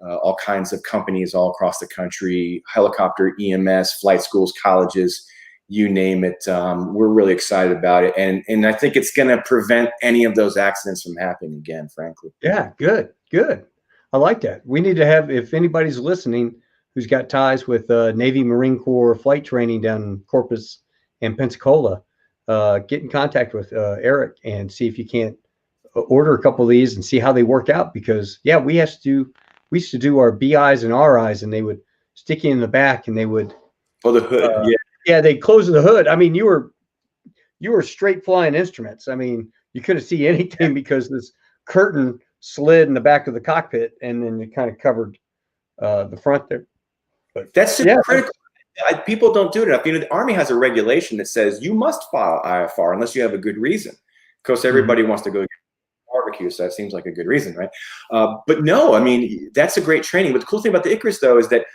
all kinds of companies all across the country, helicopter, EMS, flight schools, colleges, you name it. We're really excited about it. And I think it's going to prevent any of those accidents from happening again, frankly. Yeah, good. Good. I like that. We need to have, if anybody's listening who's got ties with Navy Marine Corps flight training down in Corpus and Pensacola, get in contact with Erik and see if you can't order a couple of these and see how they work out. Because yeah, we used to do our BIs and RIs, and they would stick you in the back, and they would the hood. Yeah, they close the hood. I mean, you were straight flying instruments. I mean, you couldn't see anything because this curtain slid in the back of the cockpit, and then it kind of covered the front there. But that's super critical. People don't do it enough. You know, the Army has a regulation that says you must file IFR unless you have a good reason. Of course, everybody wants to go get barbecue, so that seems like a good reason, right? But no, I mean, that's a great training. But the cool thing about the Icarus, though, is that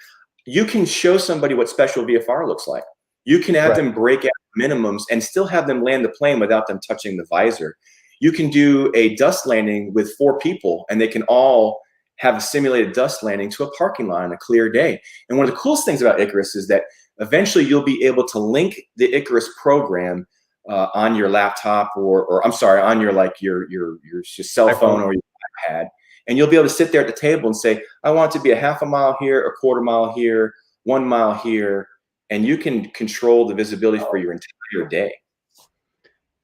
you can show somebody what special VFR looks like. You can have them break out minimums and still have them land the plane without them touching the visor. You can do a dust landing with 4 people, and they can all have a simulated dust landing to a parking lot on a clear day. And one of the coolest things about Icarus is that eventually you'll be able to link the Icarus program on your laptop, or I'm sorry, on your your cell phone or your iPad, and you'll be able to sit there at the table and say, I want it to be a half a mile here, a quarter mile here, 1 mile here, and you can control the visibility for your entire day.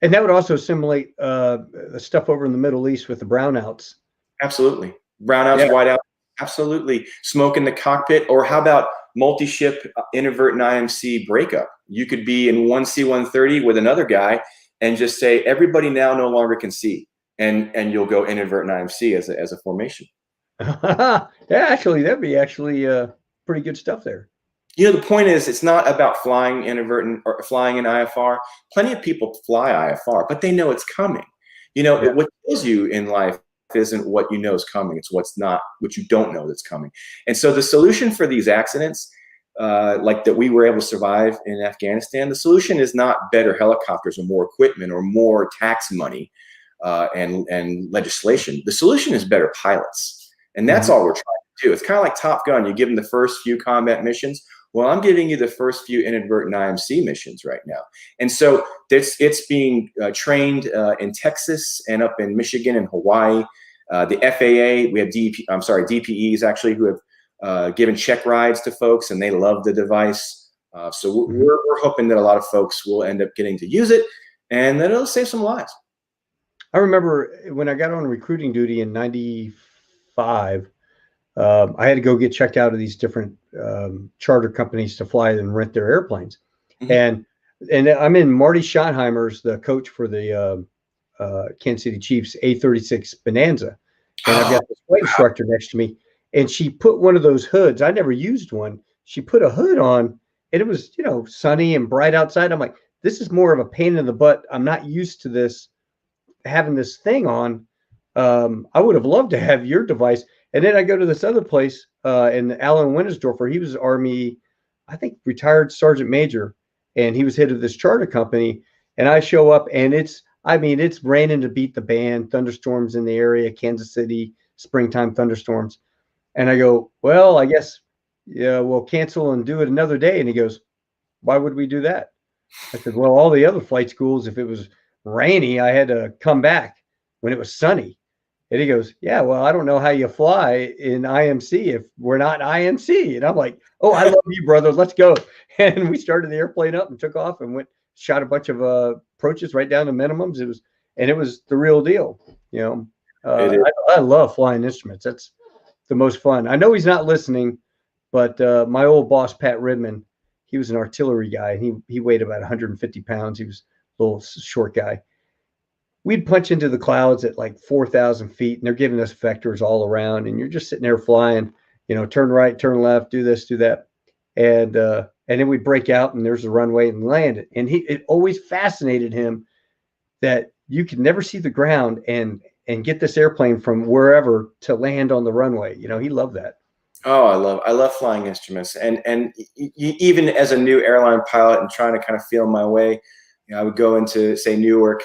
And that would also simulate the stuff over in the Middle East with the brownouts. Absolutely. Brownouts, whiteouts, absolutely. Smoke in the cockpit, or how about multi-ship inadvertent IMC breakup? You could be in one C-130 with another guy and just say, everybody now no longer can see. And you'll go inadvertent IMC as a formation. Yeah, actually, that'd be pretty good stuff there. You know, the point is, it's not about flying inadvertent or flying in IFR. Plenty of people fly IFR, but they know it's coming. You know, what kills you in life isn't what you know is coming. It's what you don't know that's coming. And so the solution for these accidents, like that we were able to survive in Afghanistan, the solution is not better helicopters or more equipment or more tax money and legislation. The solution is better pilots. And that's all we're trying to do. It's kind of like Top Gun. You give them the first few combat missions. Well, I'm giving you the first few inadvertent IMC missions right now. And so it's being trained in Texas and up in Michigan and Hawaii. The FAA, we have DPEs actually, who have given check rides to folks, and they love the device. So we're hoping that a lot of folks will end up getting to use it, and that it'll save some lives. I remember when I got on recruiting duty in '95, I had to go get checked out of these different charter companies to fly and rent their airplanes. And I'm in Marty Schottenheimer's, the coach for the Kansas City Chiefs A36 Bonanza. And I've got this flight instructor next to me, and she put one of those hoods. I never used one. She put a hood on, and it was, sunny and bright outside. I'm like, this is more of a pain in the butt. I'm not used to this, having this thing on. I would have loved to have your device. And then I go to this other place in Alan Wintersdorfer. He was Army, I think, retired sergeant major, and he was head of this charter company. And I show up, and it's raining to beat the band, thunderstorms in the area, Kansas City, springtime thunderstorms. And I go, well, I guess, we'll cancel and do it another day. And he goes, why would we do that? I said, well, all the other flight schools, if it was rainy, I had to come back when it was sunny. And he goes, yeah, well, I don't know how you fly in IMC if we're not IMC. And I'm like, oh, I love you, brother. Let's go. And we started the airplane up and took off and shot a bunch of approaches right down to minimums. It was the real deal. I love flying instruments. That's the most fun. I know he's not listening, but my old boss, Pat Ridman, he was an artillery guy. He weighed about 150 pounds. He was a little short guy. We'd punch into the clouds at like 4,000 feet, and they're giving us vectors all around, and you're just sitting there flying, turn right, turn left, do this, do that. And then we'd break out, and there's a runway and land it. And it always fascinated him that you could never see the ground and get this airplane from wherever to land on the runway. He loved that. Oh, I love flying instruments. And even as a new airline pilot and trying to kind of feel my way, I would go into, say, Newark,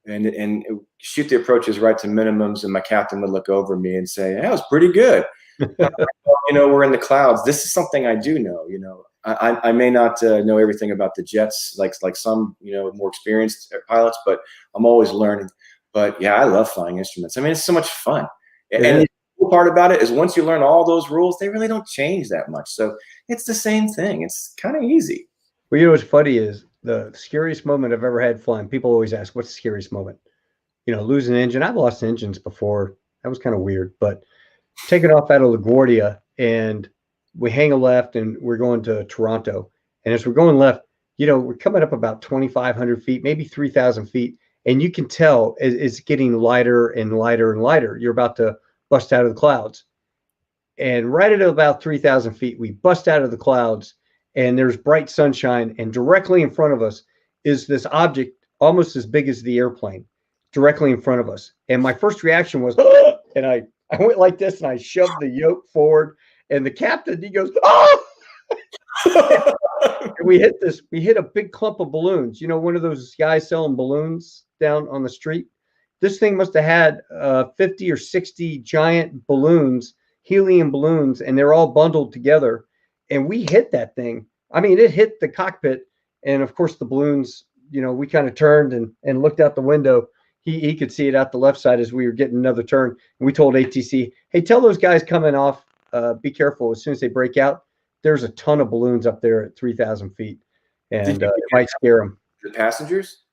and shoot the approaches right to minimums, and my captain would look over me and say, that was pretty good. We're in the clouds. This is something I do know. I may not know everything about the jets like some more experienced pilots, but I'm always learning. But yeah, I love flying instruments. I mean, it's so much fun. And part about it is once you learn all those rules, they really don't change that much. So it's the same thing. It's kind of easy. Well, you know what's funny is the scariest moment I've ever had flying. People always ask, "What's the scariest moment?" You know, losing an engine. I've lost engines before. That was kind of weird. But taking off out of LaGuardia, and we hang a left, and we're going to Toronto. And as we're going left, you know, we're coming up about 2,500 feet, maybe 3,000 feet, and you can tell it's getting lighter and lighter and lighter. You're about to bust out of the clouds. And right at about 3,000 feet, we bust out of the clouds, and there's bright sunshine, and directly in front of us is this object almost as big as the airplane, directly in front of us. And my first reaction was, "Ah!" And I went like this, and I shoved the yoke forward, and the captain, he goes, "Oh!" And we hit a big clump of balloons. You know, one of those guys selling balloons down on the street. This thing must have had 50 or 60 giant balloons, helium balloons, and they're all bundled together. And we hit that thing. I mean, it hit the cockpit, and of course the balloons, you know, we kind of turned and looked out the window. He could see it out the left side as we were getting another turn. And we told ATC, "Hey, tell those guys coming off, be careful as soon as they break out. There's a ton of balloons up there at 3,000 feet, and it might scare them." The passengers?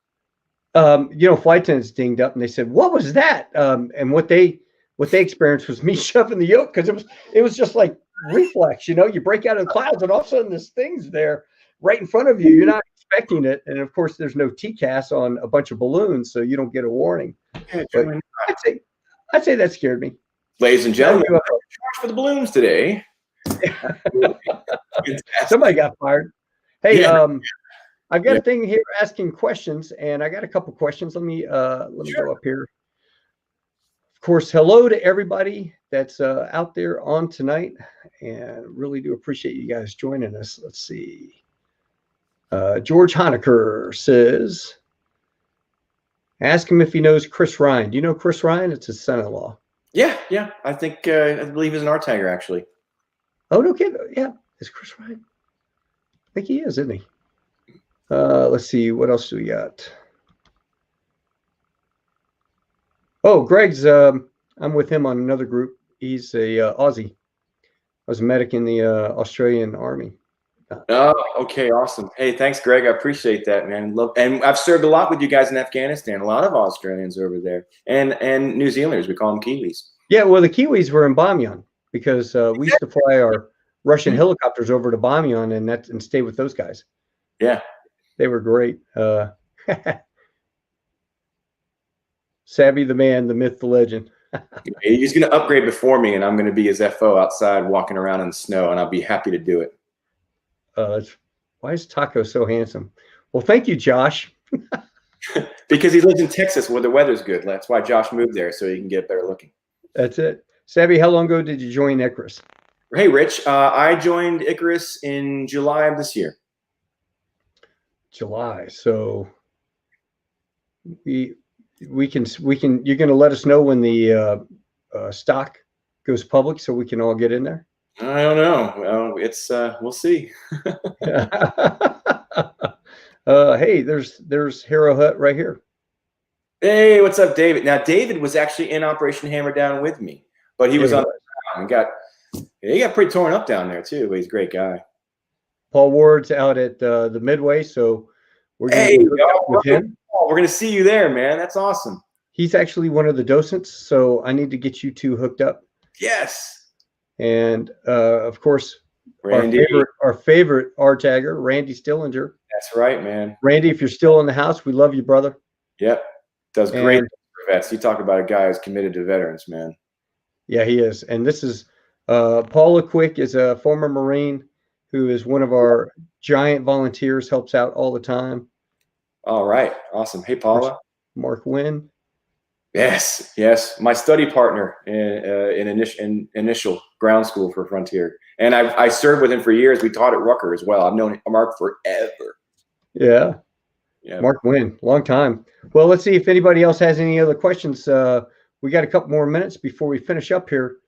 You know, flight attendants dinged up, and they said, "What was that?" And what they experienced was me shoving the yoke, because it was just like reflex. You know, you break out of the clouds, and all of a sudden this thing's there right in front of you. You're not expecting it, and of course there's no TCAS on a bunch of balloons, so you don't get a warning. But I'd say that scared me. Ladies and gentlemen, charge for the balloons today. Somebody got fired. Hey, Yeah. I've got a thing here asking questions, and I got a couple questions. Let me go up here. Of course, hello to everybody that's out there on tonight, and really do appreciate you guys joining us. Let's see. George Honecker says, ask him if he knows Chris Ryan. Do you know Chris Ryan? It's his son-in-law. Yeah. I think I believe he's an RTAGer actually. Oh, no kidding. Yeah, is Chris Ryan? I think he is, isn't he? Let's see, what else do we got? Oh, Greg's, I'm with him on another group. He's a Aussie. I was a medic in the Australian Army. Oh, okay, awesome. Hey, thanks, Greg. I appreciate that, man. And I've served a lot with you guys in Afghanistan. A lot of Australians over there, and New Zealanders. We call them Kiwis. Yeah, well, the Kiwis were in Bamyan, because we used to fly our Russian helicopters over to Bamyan and stay with those guys. Yeah, they were great. Sabby the man, the myth, the legend. He's going to upgrade before me, and I'm going to be his FO outside walking around in the snow, and I'll be happy to do it. Why is Taco so handsome? Well, thank you, Josh. Because he lives in Texas where the weather's good. That's why Josh moved there, so he can get better looking. That's it. Sabby, how long ago did you join Icarus? Hey, Rich. I joined Icarus in July of this year. July. So we can. You're going to let us know when the stock goes public, so we can all get in there. I don't know. It's we'll see. Hey, there's Hero Hut right here. Hey, what's up, David? Now, David was actually in Operation Hammer Down with me, but he was on the ground. He got pretty torn up down there too. But he's a great guy. Paul Ward's out at the Midway, so we're going to with him. We're going to see you there, man. That's awesome. He's actually one of the docents, so I need to get you two hooked up. Yes. And of course, Randy. our favorite RTAGer, Randy Stillinger. That's right, man. Randy, if you're still in the house, we love you, brother. Yep. Does great for vets. You talk about a guy who's committed to veterans, man. Yeah, he is. And this is Paula Quick is a former Marine who is one of our giant volunteers, helps out all the time. All right. Awesome. Hey, Paula. Mark Wynn. Yes. My study partner in initial ground school for Frontier. And I served with him for years. We taught at Rucker as well. I've known Mark forever. Yeah. Mark Wynn, long time. Well, let's see if anybody else has any other questions. We got a couple more minutes before we finish up here.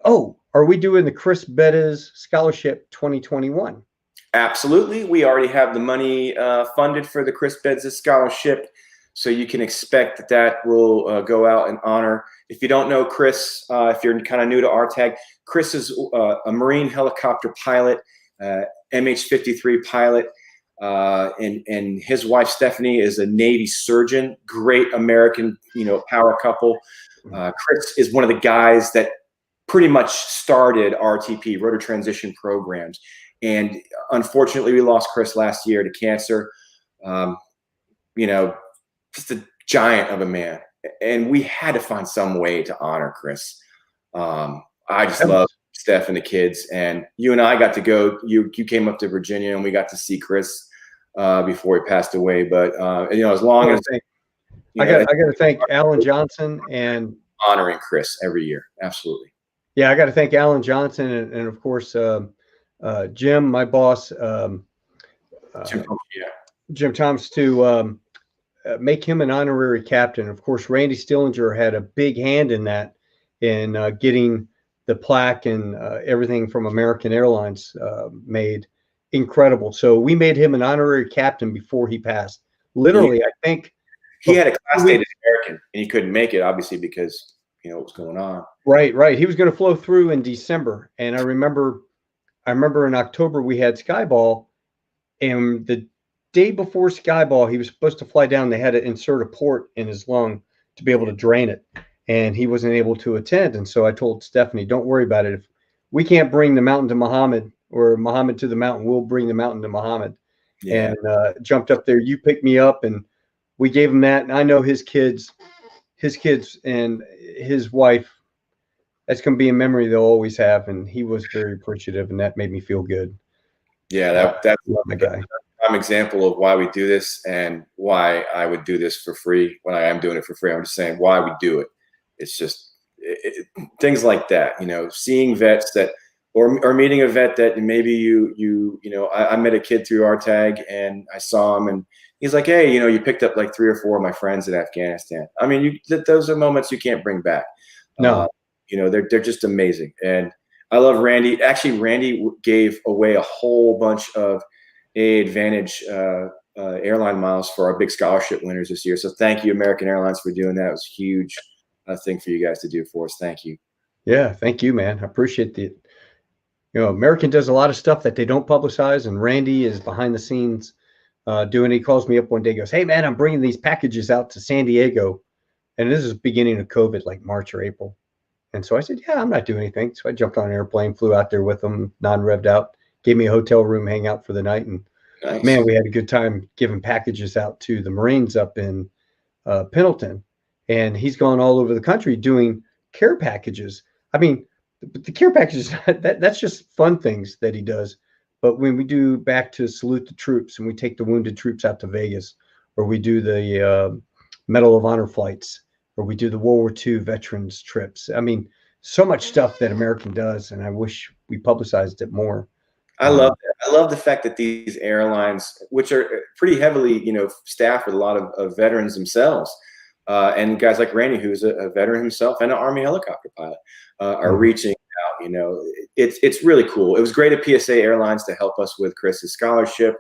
Are we doing the Chris Bettis Scholarship 2021? Absolutely. We already have the money funded for the Chris Bettis Scholarship. So you can expect that that will go out and honor. If you don't know Chris, if you're kind of new to RTAG, Chris is a Marine helicopter pilot, MH-53 pilot, and his wife Stephanie is a Navy surgeon. Great American, power couple. Chris is one of the guys that pretty much started RTP, rotor transition programs, and unfortunately, we lost Chris last year to cancer. Just a giant of a man, and we had to find some way to honor Chris. I just love Steph and the kids, and you and I got to go. You came up to Virginia, and we got to see Chris before he passed away. But as long as I got to thank Alan Johnson and honoring Chris every year. Absolutely. Yeah, I got to thank Alan Johnson and of course Jim, my boss, Jim Thomas, to make him an honorary captain. Of course, Randy Stillinger had a big hand in that, in getting the plaque and everything from American Airlines made. Incredible. So we made him an honorary captain before he passed. Literally, I think he had a class date as American, and he couldn't make it, obviously, because what was going on. Right. He was going to flow through in December, and I remember in October we had Skyball, and the day before Skyball he was supposed to fly down. They had to insert a port in his lung to be able to drain it, and he wasn't able to attend. And so I told Stephanie, don't worry about it. If we can't bring the mountain to Muhammad, or Muhammad to the mountain, we'll bring the mountain to Muhammad. Yeah. And jumped up there. You picked me up, and we gave him that. And I know his kids and his wife, that's going to be a memory they'll always have. And he was very appreciative, and that made me feel good. Yeah, that's my guy. An example of why we do this, and why I would do this for free when I am doing it for free. I'm just saying why we do it. It's just things like that, seeing vets that, or meeting a vet that maybe I met a kid through RTAG, and I saw him, and he's like, hey, you picked up like 3 or 4 of my friends in Afghanistan. I mean, those are moments you can't bring back. No, they're just amazing. And I love Randy. Actually, Randy gave away a whole bunch of Advantage airline miles for our big scholarship winners this year. So thank you, American Airlines, for doing that. It was a huge thing for you guys to do for us. Thank you. Yeah, thank you, man. I appreciate it. American does a lot of stuff that they don't publicize, and Randy is behind the scenes doing. He calls me up one day, goes, hey man, I'm bringing these packages out to San Diego, and this is the beginning of COVID, like March or April. And so I said, yeah, I'm not doing anything. So I jumped on an airplane, flew out there with them, non-revved out, gave me a hotel room, hang out for the night, and nice. Man, we had a good time giving packages out to the Marines up in Pendleton. And he's gone all over the country doing care packages. I mean, the care packages, that's just fun things that he does. But when we do back to salute the troops, and we take the wounded troops out to Vegas, or we do the Medal of Honor flights, or we do the World War II veterans trips. I mean, so much stuff that American does, and I wish we publicized it more. I love that. I love the fact that these airlines, which are pretty heavily, staffed with a lot of veterans themselves, and guys like Randy, who's a veteran himself and an Army helicopter pilot, are reaching out. It's really cool. It was great at PSA Airlines to help us with Chris's scholarship.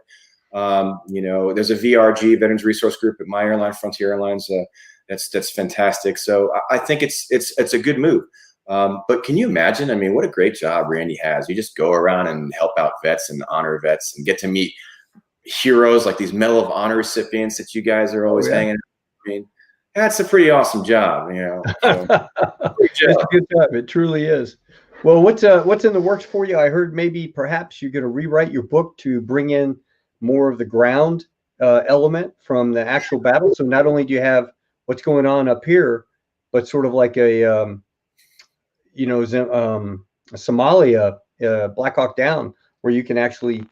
There's a VRG, Veterans Resource Group, at my airline, Frontier Airlines. That's fantastic. So I think it's a good move. But can you imagine? I mean, what a great job Randy has. You just go around and help out vets and honor vets, and get to meet heroes like these Medal of Honor recipients that you guys are always hanging out. I mean, that's a pretty awesome job, So, it's a good job. It truly is. Well, what's in the works for you? I heard maybe perhaps you're going to rewrite your book to bring in more of the ground element from the actual battle. So not only do you have what's going on up here, but sort of like a Somalia, Black Hawk Down, where you can actually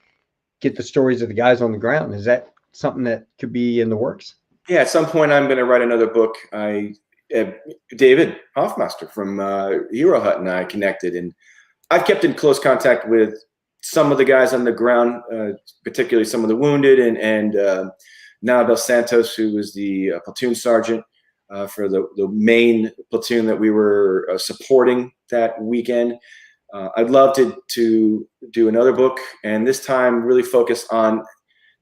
get the stories of the guys on the ground. Is that something that could be in the works? Yeah, at some point I'm going to write another book. David Hoffmaster from Hero Hut and I connected, and I've kept in close contact with some of the guys on the ground, particularly some of the wounded, and Nabel Santos, who was the platoon sergeant for the main platoon that we were supporting that weekend. I'd love to do another book, and this time really focus on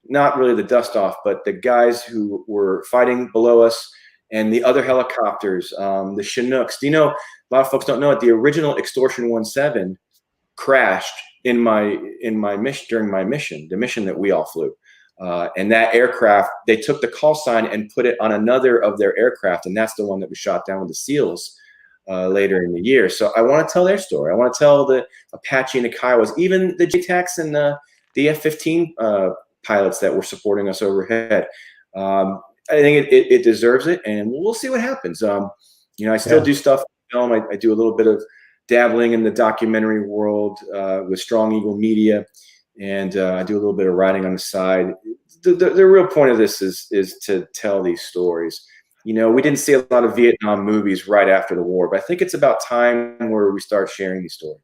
not really the Dustoff, but the guys who were fighting below us and the other helicopters, the Chinooks. Do you know, a lot of folks don't know it, the original Extortion 17 crashed in my mission, during my mission, the mission that we all flew. And that aircraft, they took the call sign and put it on another of their aircraft, and that's the one that was shot down with the SEALs later in the year. So I want to tell their story. I want to tell the Apache and the Kiowas, even the JTACs and the F-15 pilots that were supporting us overhead. I think it deserves it, and we'll see what happens. You know, I still do stuff in film. I do a little bit of dabbling in the documentary world with Strong Eagle Media, and I do a little bit of writing on the side. The real point of this is to tell these stories. You know, we didn't see a lot of Vietnam movies right after the war, but I think it's about time where we start sharing these stories.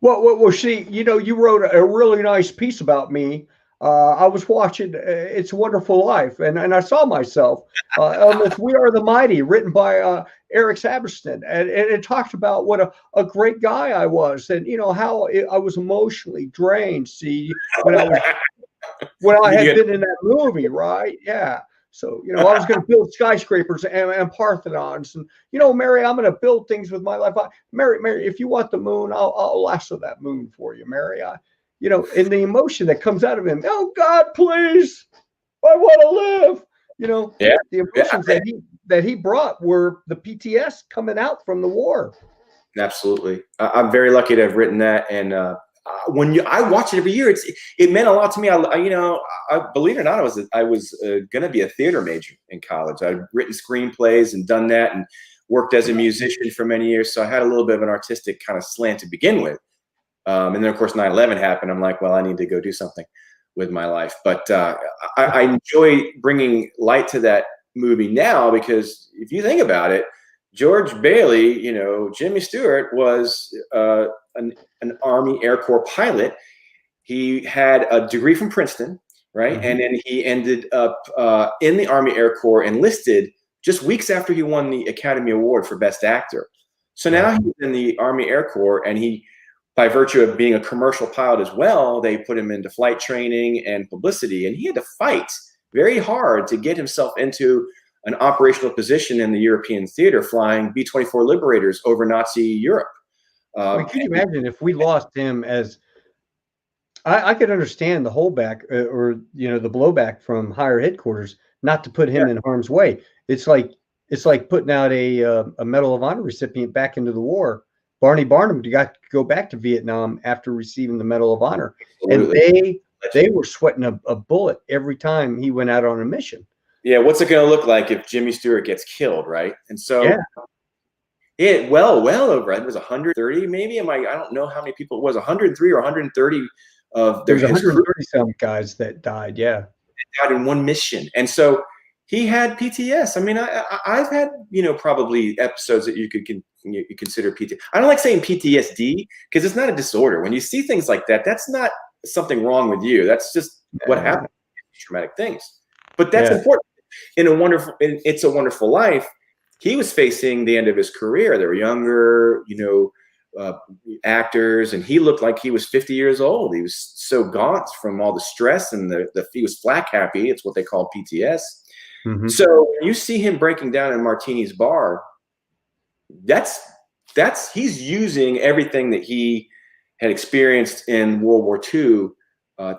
Well, see, you know, you wrote a really nice piece about me. I was watching It's a Wonderful Life, and I saw myself on this We Are the Mighty, written by Erik Sabiston, and it talked about what a great guy I was, and you know how I was emotionally drained. See, when I had been in that movie, right? Yeah. So, you know, I was going to build skyscrapers and Parthenons, and you know, Mary, I'm going to build things with my life. Mary, if you want the moon, I'll lasso that moon for you, Mary. You know, and the emotion that comes out of him, oh God, please, I want to live. You know, the emotions that he brought were the PTS coming out from the war. Absolutely. I'm very lucky to have written that, and when I watch it every year, it meant a lot to me. I believe it or not, I was going to be a theater major in college. I'd written screenplays and done that, and worked as a musician for many years. So I had a little bit of an artistic kind of slant to begin with. And then, of course, 9/11 happened. I'm like, well, I need to go do something with my life. But I enjoy bringing light to that movie now, because if you think about it, George Bailey, you know, Jimmy Stewart was an Army Air Corps pilot. He had a degree from Princeton, right? Mm-hmm. And then he ended up in the Army Air Corps, enlisted just weeks after he won the Academy Award for Best Actor. So now he's in the Army Air Corps, and he, by virtue of being a commercial pilot as well, they put him into flight training and publicity, and he had to fight very hard to get himself into an operational position in the European theater, flying B-24 Liberators over Nazi Europe. Can you imagine if we lost him? As I could understand the holdback or you know, the blowback from higher headquarters not to put him in harm's way. It's like putting out a Medal of Honor recipient back into the war. Barney Barnum got to go back to Vietnam after receiving the Medal of Honor. Absolutely. And they were sweating a bullet every time he went out on a mission. Yeah, what's it going to look like if Jimmy Stewart gets killed, right? And so it well over, it was 130 maybe. I don't know how many people it was, 103 or 130 of there's 130 some guys that died. Yeah, they died in one mission, and so he had PTS. I mean, I've had, you know, probably episodes that you could consider PTSD. I don't like saying PTSD because it's not a disorder. When you see things like that, that's not something wrong with you. That's just what happens. Traumatic things. But that's important. In It's a Wonderful Life, he was facing the end of his career. There were younger, you know, actors, and he looked like he was 50 years old. He was so gaunt from all the stress, and he was flak happy. It's what they call PTS. Mm-hmm. So when you see him breaking down in Martini's bar, he's using everything that he had experienced in World War II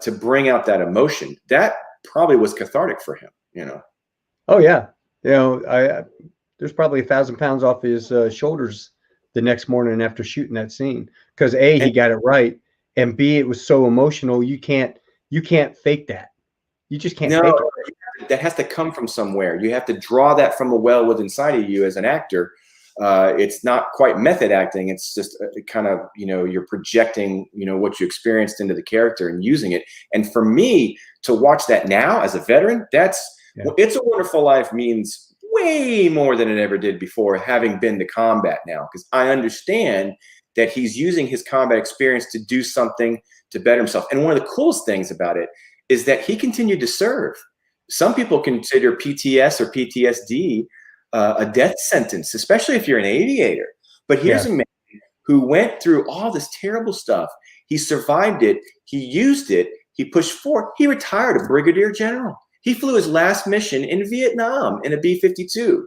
to bring out that emotion. That probably was cathartic for him, you know. Oh yeah, you know, there's probably 1,000 pounds off his shoulders the next morning after shooting that scene, because A, he got it right, and B, it was so emotional. You can't fake that. You just can't fake it. That has to come from somewhere. You have to draw that from the well within inside of you as an actor. It's not quite method acting. It's just kind of, you know, you're projecting, you know, what you experienced into the character and using it. And for me to watch that now as a veteran, It's a Wonderful Life means way more than it ever did before, having been to combat now, because I understand that he's using his combat experience to do something to better himself. And one of the coolest things about it is that he continued to serve. Some people consider PTS or PTSD a death sentence, especially if you're an aviator. But here's a man who went through all this terrible stuff. He survived it. He used it. he pushed forward. He retired a brigadier general. He flew his last mission in Vietnam in a B-52.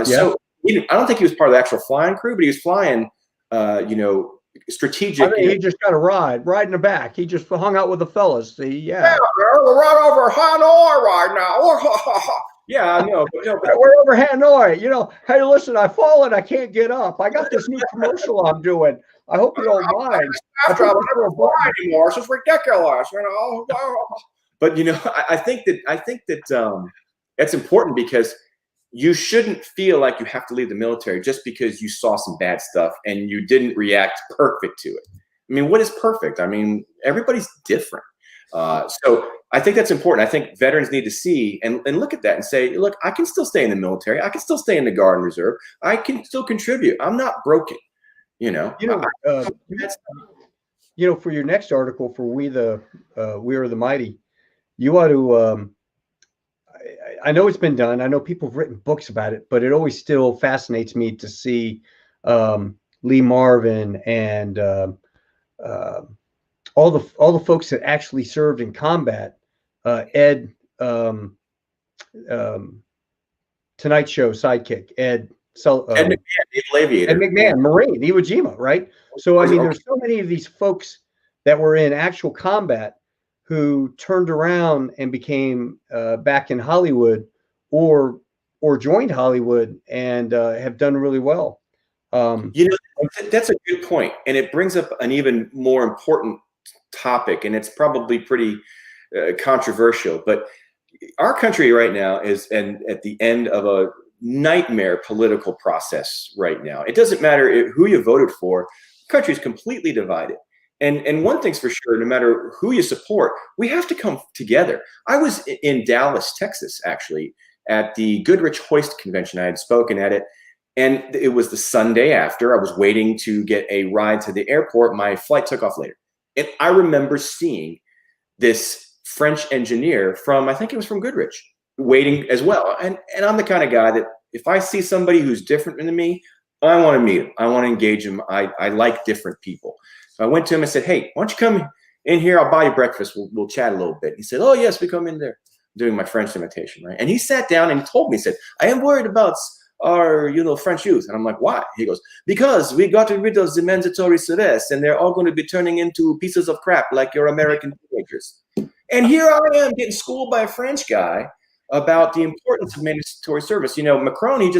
So I don't think he was part of the actual flying crew, but he was flying, strategic. I mean, he just got a ride in the back. He just hung out with the fellas. We're right over Hanoi right now. Yeah, I know. But we're over Hanoi. Hey, listen, I've fallen. I can't get up. I got this new commercial I'm doing. I hope you don't mind. After I never fly anymore. It's ridiculous, But I think that that's important, because you shouldn't feel like you have to leave the military just because you saw some bad stuff and you didn't react perfect to it. I mean, what is perfect? I mean, everybody's different. So I think that's important. I think veterans need to see and look at that and say, look, I can still stay in the military. I can still stay in the Guard and Reserve. I can still contribute. I'm not broken. For your next article for We Are the Mighty, you ought to. I know it's been done. I know people have written books about it, but it always still fascinates me to see Lee Marvin and all the folks that actually served in combat. Ed, Tonight Show sidekick, Ed McMahon, Marine, Iwo Jima, right? So I mean, there's so many of these folks that were in actual combat who turned around and became back in Hollywood or joined Hollywood and have done really well. That's a good point, and it brings up an even more important topic, and it's probably pretty controversial. But our country right now is at the end of a nightmare political process right now. It doesn't matter who you voted for. The country is completely divided. And one thing's for sure, no matter who you support, we have to come together. I was in Dallas, Texas, actually, at the Goodrich Hoist Convention. I had spoken at it, and it was the Sunday after. I was waiting to get a ride to the airport. My flight took off later. And I remember seeing this French engineer I think it was from Goodrich, waiting as well. And I'm the kind of guy that if I see somebody who's different than me, I want to meet him. I want to engage him. I like different people. So I went to him and said, hey, why don't you come in here? I'll buy you breakfast. We'll chat a little bit. He said, oh, yes, we come in there. I'm doing my French imitation, right? And he sat down and he told me, he said, I am worried about our, French youth. And I'm like, why? He goes, because we got rid of the mandatory service and they're all going to be turning into pieces of crap like your American teenagers. And here I am getting schooled by a French guy about the importance of mandatory service. Macron, he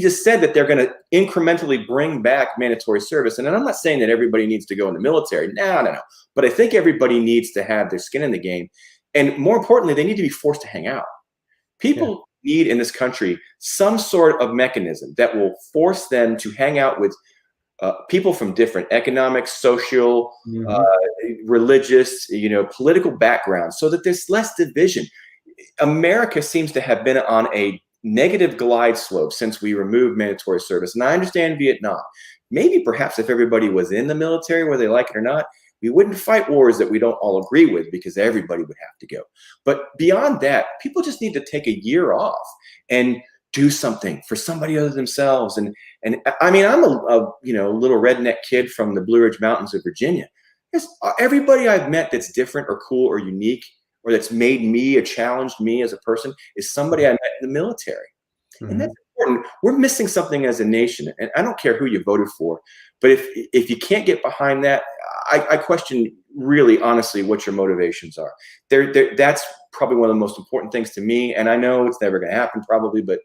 just said that they're going to incrementally bring back mandatory service. And I'm not saying that everybody needs to go in the military. No. But I think everybody needs to have their skin in the game. And more importantly, they need to be forced to hang out. People need in this country some sort of mechanism that will force them to hang out with people from different economic, social, religious, political backgrounds, so that there's less division. America seems to have been on a negative glide slope since we removed mandatory service. And I understand Vietnam. Maybe perhaps if everybody was in the military, whether they like it or not, we wouldn't fight wars that we don't all agree with, because everybody would have to go. But beyond that, people just need to take a year off and do something for somebody other than themselves. And I mean, I'm a little redneck kid from the Blue Ridge Mountains of Virginia. Everybody I've met that's different or cool or unique, or that's made me or challenged me as a person, is somebody I met in the military. And that's important. We're missing something as a nation. And I don't care who you voted for, but if you can't get behind that, I question really honestly what your motivations are. That's probably one of the most important things to me. And I know it's never going to happen probably, but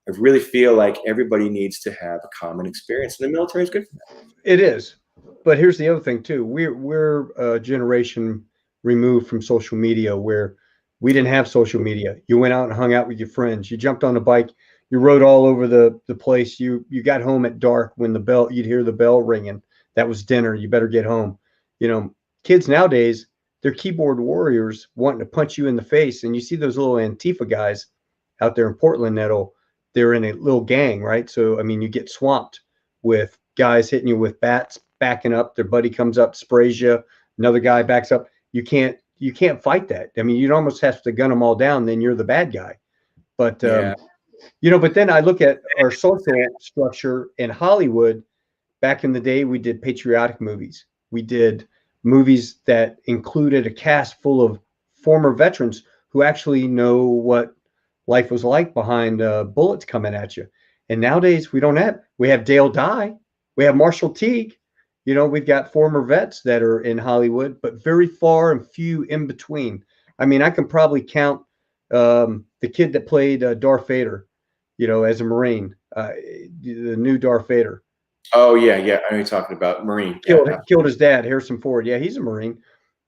I really feel like everybody needs to have a common experience, and the military is good for that. It is. But here's the other thing too. We're a generation removed from social media, where we didn't have social media. You went out and hung out with your friends. You jumped on a bike. You rode all over the place. You got home at dark when you'd hear the bell ringing. That was dinner. You better get home. Kids nowadays, they're keyboard warriors wanting to punch you in the face. And you see those little Antifa guys out there in Portland they're in a little gang, right? So, I mean, you get swamped with guys hitting you with bats, backing up. Their buddy comes up, sprays you. Another guy backs up. You can't fight that. I mean, you'd almost have to gun them all down. Then you're the bad guy. But, but then I look at our social structure in Hollywood. Back in the day, we did patriotic movies. We did movies that included a cast full of former veterans who actually know what life was like behind bullets coming at you. And nowadays we don't have. We have Dale Dye, we have Marshall Teague. You know, we've got former vets that are in Hollywood, but very far and few in between. I mean, I can probably count the kid that played Darth Vader, you know, as a Marine, the new Darth Vader. Oh yeah, yeah. I know you're talking about Marine. Killed his dad, Harrison Ford. Yeah, he's a Marine.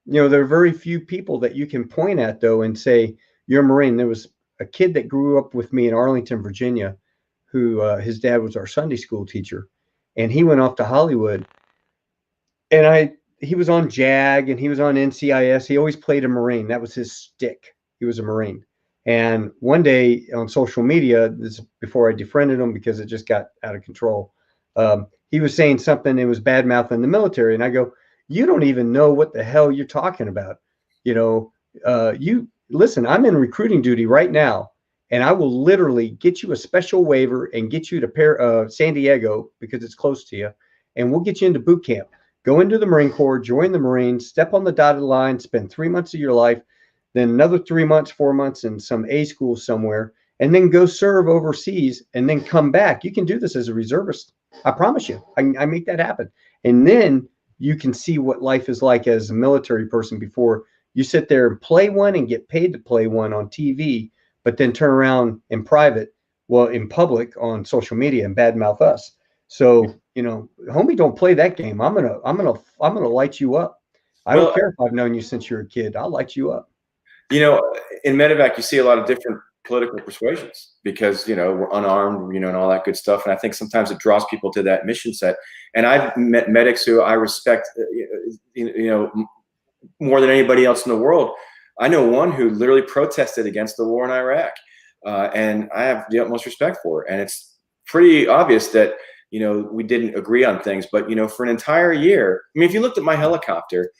You know, there are very few people that you can point at though and say you're a Marine. There was a kid that grew up with me in Arlington, Virginia, who his dad was our Sunday school teacher, and he went off to Hollywood. And he was on JAG and he was on NCIS. He always played a Marine. That was his stick. He was a Marine. And one day on social media, this is before I defriended him because it just got out of control. He was saying something that was bad mouthing the military. And I go, you don't even know what the hell you're talking about. You know, you listen, I'm in recruiting duty right now, and I will literally get you a special waiver and get you to San Diego because it's close to you. And we'll get you into boot camp. Go into the Marine Corps, join the Marines, step on the dotted line, spend 3 months of your life, then another 3 months, 4 months in some A school somewhere, and then go serve overseas and then come back. You can do this as a reservist. I promise you, I make that happen. And then you can see what life is like as a military person before you sit there and play one and get paid to play one on TV, but then turn around in private, well, in public on social media and badmouth us. So, you know, homie, don't play that game. I'm gonna light you up. I don't care if I've known you since you're a kid. I'll light you up. You know, in medevac, you see a lot of different political persuasions because, you know, we're unarmed, you know, and all that good stuff. And I think sometimes it draws people to that mission set. And I've met medics who I respect, you know, more than anybody else in the world. I know one who literally protested against the war in Iraq. And I have the utmost respect for her. And it's pretty obvious that, you know, we didn't agree on things, but, you know, for an entire year, I mean, if you looked at my helicopter,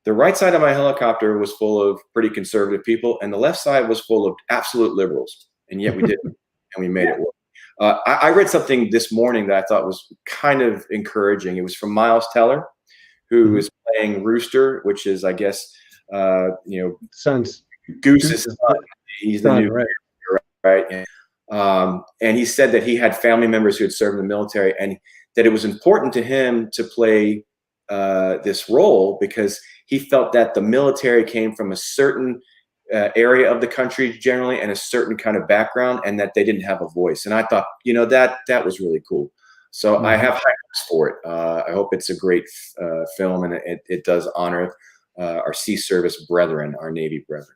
the right side of my helicopter was full of pretty conservative people, and the left side was full of absolute liberals. And yet we did, and we made it work. I read something this morning that I thought was kind of encouraging. It was from Miles Teller, who is playing Rooster, which is, I guess, you know, Son's Goose's son. He's the new right. And he said that he had family members who had served in the military, and that it was important to him to play this role because he felt that the military came from a certain area of the country generally and a certain kind of background, and that they didn't have a voice. And I thought, you know, that was really cool. So I have high hopes for it. I hope it's a great film, and it does honor our sea service brethren, our Navy brethren.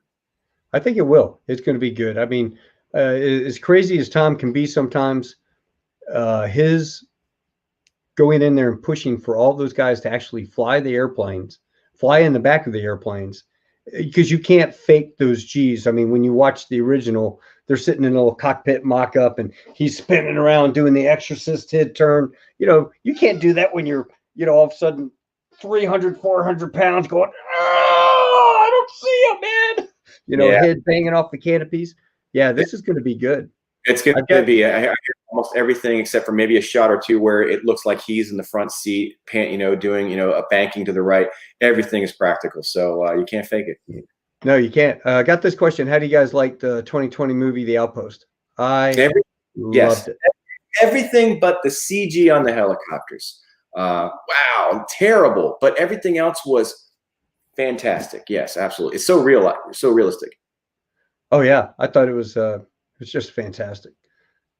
I think it will. It's going to be good. I mean, as crazy as Tom can be sometimes, his going in there and pushing for all those guys to actually fly the airplanes, fly in the back of the airplanes, because you can't fake those G's. I mean, when you watch the original, they're sitting in a little cockpit mock-up and he's spinning around doing the exorcist head turn. You know, you can't do that when you're, you know, all of a sudden 300, 400 pounds going, oh, I don't see him, man. You know, head banging off the canopies. Yeah, this is going to be good. It's going to be. I hear almost everything except for maybe a shot or two where it looks like he's in the front seat, you know, doing, you know, a banking to the right. Everything is practical, so you can't fake it. No, you can't. I got this question. How do you guys like the 2020 movie, The Outpost? Loved it. Everything but the CG on the helicopters. Wow, terrible. But everything else was fantastic. Yes, absolutely. It's so real, so realistic. Oh yeah, I thought it was just fantastic.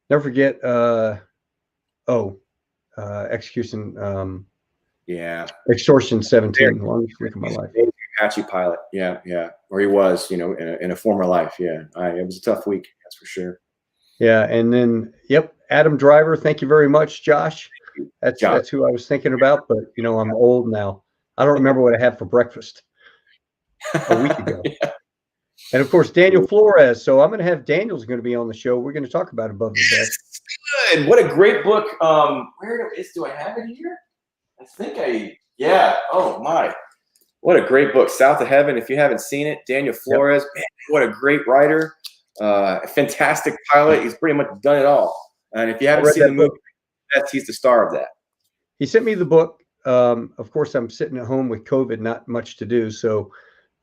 Never forget Execution Extortion 17, longest week of my life. Apache pilot. Yeah. Or he was, you know, in a former life. Yeah. It was a tough week, that's for sure. Yeah, and then Adam Driver, thank you very much, Josh. That's who I was thinking about, but you know, I'm old now. I don't remember what I had for breakfast a week ago. Yeah. And of course, Daniel Flores. So I'm going to have Daniel's going to be on the show. We're going to talk about Above the Deck. Good. What a great book. Do I have it here? I think oh my. What a great book. South of Heaven. If you haven't seen it, Daniel Flores, man, what a great writer. Fantastic pilot. He's pretty much done it all. And if you haven't seen the movie, he's the star of that. He sent me the book. of course, I'm sitting at home with COVID, not much to do. So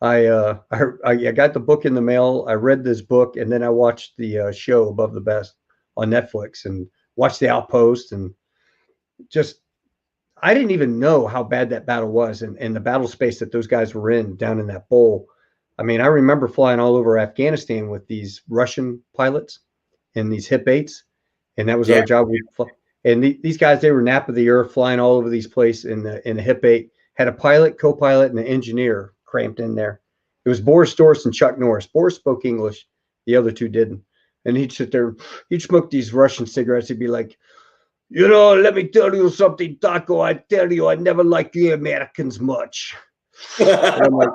I got the book in the mail. I read this book, and then I watched the show Above the Best on Netflix and watched The Outpost, and just I didn't even know how bad that battle was, and the battle space that those guys were in down in that bowl. I mean, I remember flying all over Afghanistan with these Russian pilots in these Hip-8s, and that was our job. And these guys, they were nap of the earth, flying all over these places in a Hip-8. Had a pilot, co-pilot, and an engineer cramped in there. It was Boris Dorst and Chuck Norris. Boris spoke English. The other two didn't. And he'd sit there, he'd smoke these Russian cigarettes. He'd be like, let me tell you something, Taco. I tell you, I never liked the Americans much. And I'm like,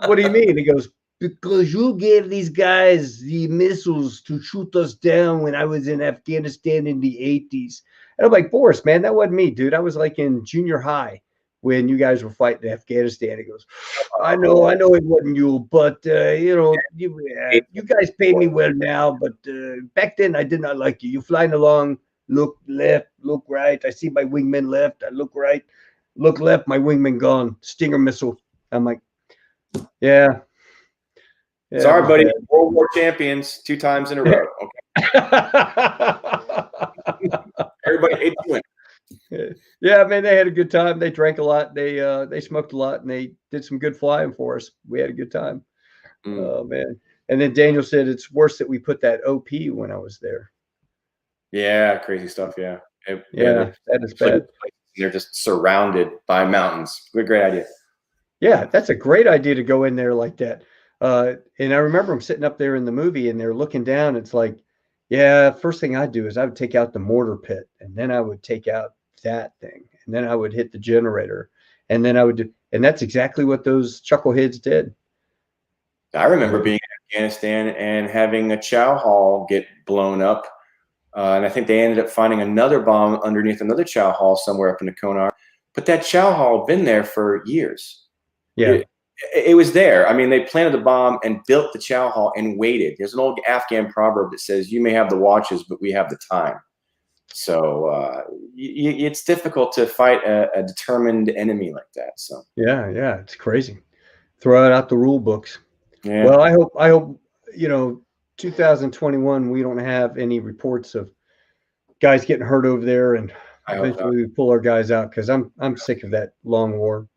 what do you mean? He goes, because you gave these guys the missiles to shoot us down when I was in Afghanistan in the 80s. And I'm like, Boris, man, that wasn't me, dude. I was like in junior high when you guys were fighting in Afghanistan. He goes, I know it wasn't you, but, you guys pay me well now. But back then, I did not like you. You're flying along, look left, look right. I see my wingman left. I look right, look left, my wingman gone. Stinger missile. I'm like, yeah. Sorry, buddy. World War champions 2 times in a row. Okay. Everybody hates you. Yeah, man, they had a good time. They drank a lot. They smoked a lot, and they did some good flying for us. We had a good time. Oh, man. And then Daniel said it's worse that we put that OP when I was there. Yeah, crazy stuff. Yeah. That is bad. They're just surrounded by mountains. Great idea. Yeah, that's a great idea to go in there like that. And I remember them sitting up there in the movie, and they're looking down. It's like, yeah, first thing I'd do is I would take out the mortar pit, and then I would take out that thing, and then I would hit the generator, and then I would do, and that's exactly what those chuckleheads did. I remember being in Afghanistan and having a chow hall get blown up. And I think they ended up finding another bomb underneath another chow hall somewhere up in the Konar. But that chow hall had been there for years. Yeah. It was there. I mean, they planted the bomb and built the chow hall and waited. There's an old Afghan proverb that says, you may have the watches, but we have the time. So it's difficult to fight a determined enemy like that. So yeah, it's crazy. Throw out the rule books. Yeah. Well, I hope 2021 we don't have any reports of guys getting hurt over there, and eventually we pull our guys out, because I'm sick of that long war.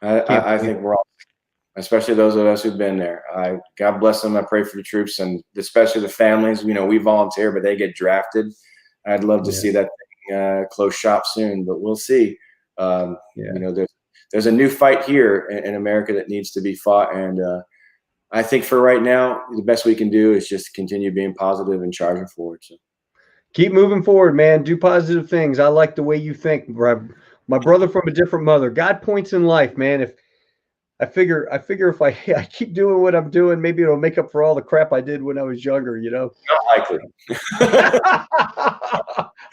I think we're all, especially those of us who've been there. God bless them. I pray for the troops, and especially the families. We volunteer, but they get drafted. I'd love to see that thing close shop soon, but we'll see. There's a new fight here in America that needs to be fought, and I think for right now, the best we can do is just continue being positive and charging forward. So keep moving forward, man. Do positive things. I like the way you think. My brother from a different mother. God points in life, man. If I figure if I keep doing what I'm doing, maybe it'll make up for all the crap I did when I was younger, Not likely.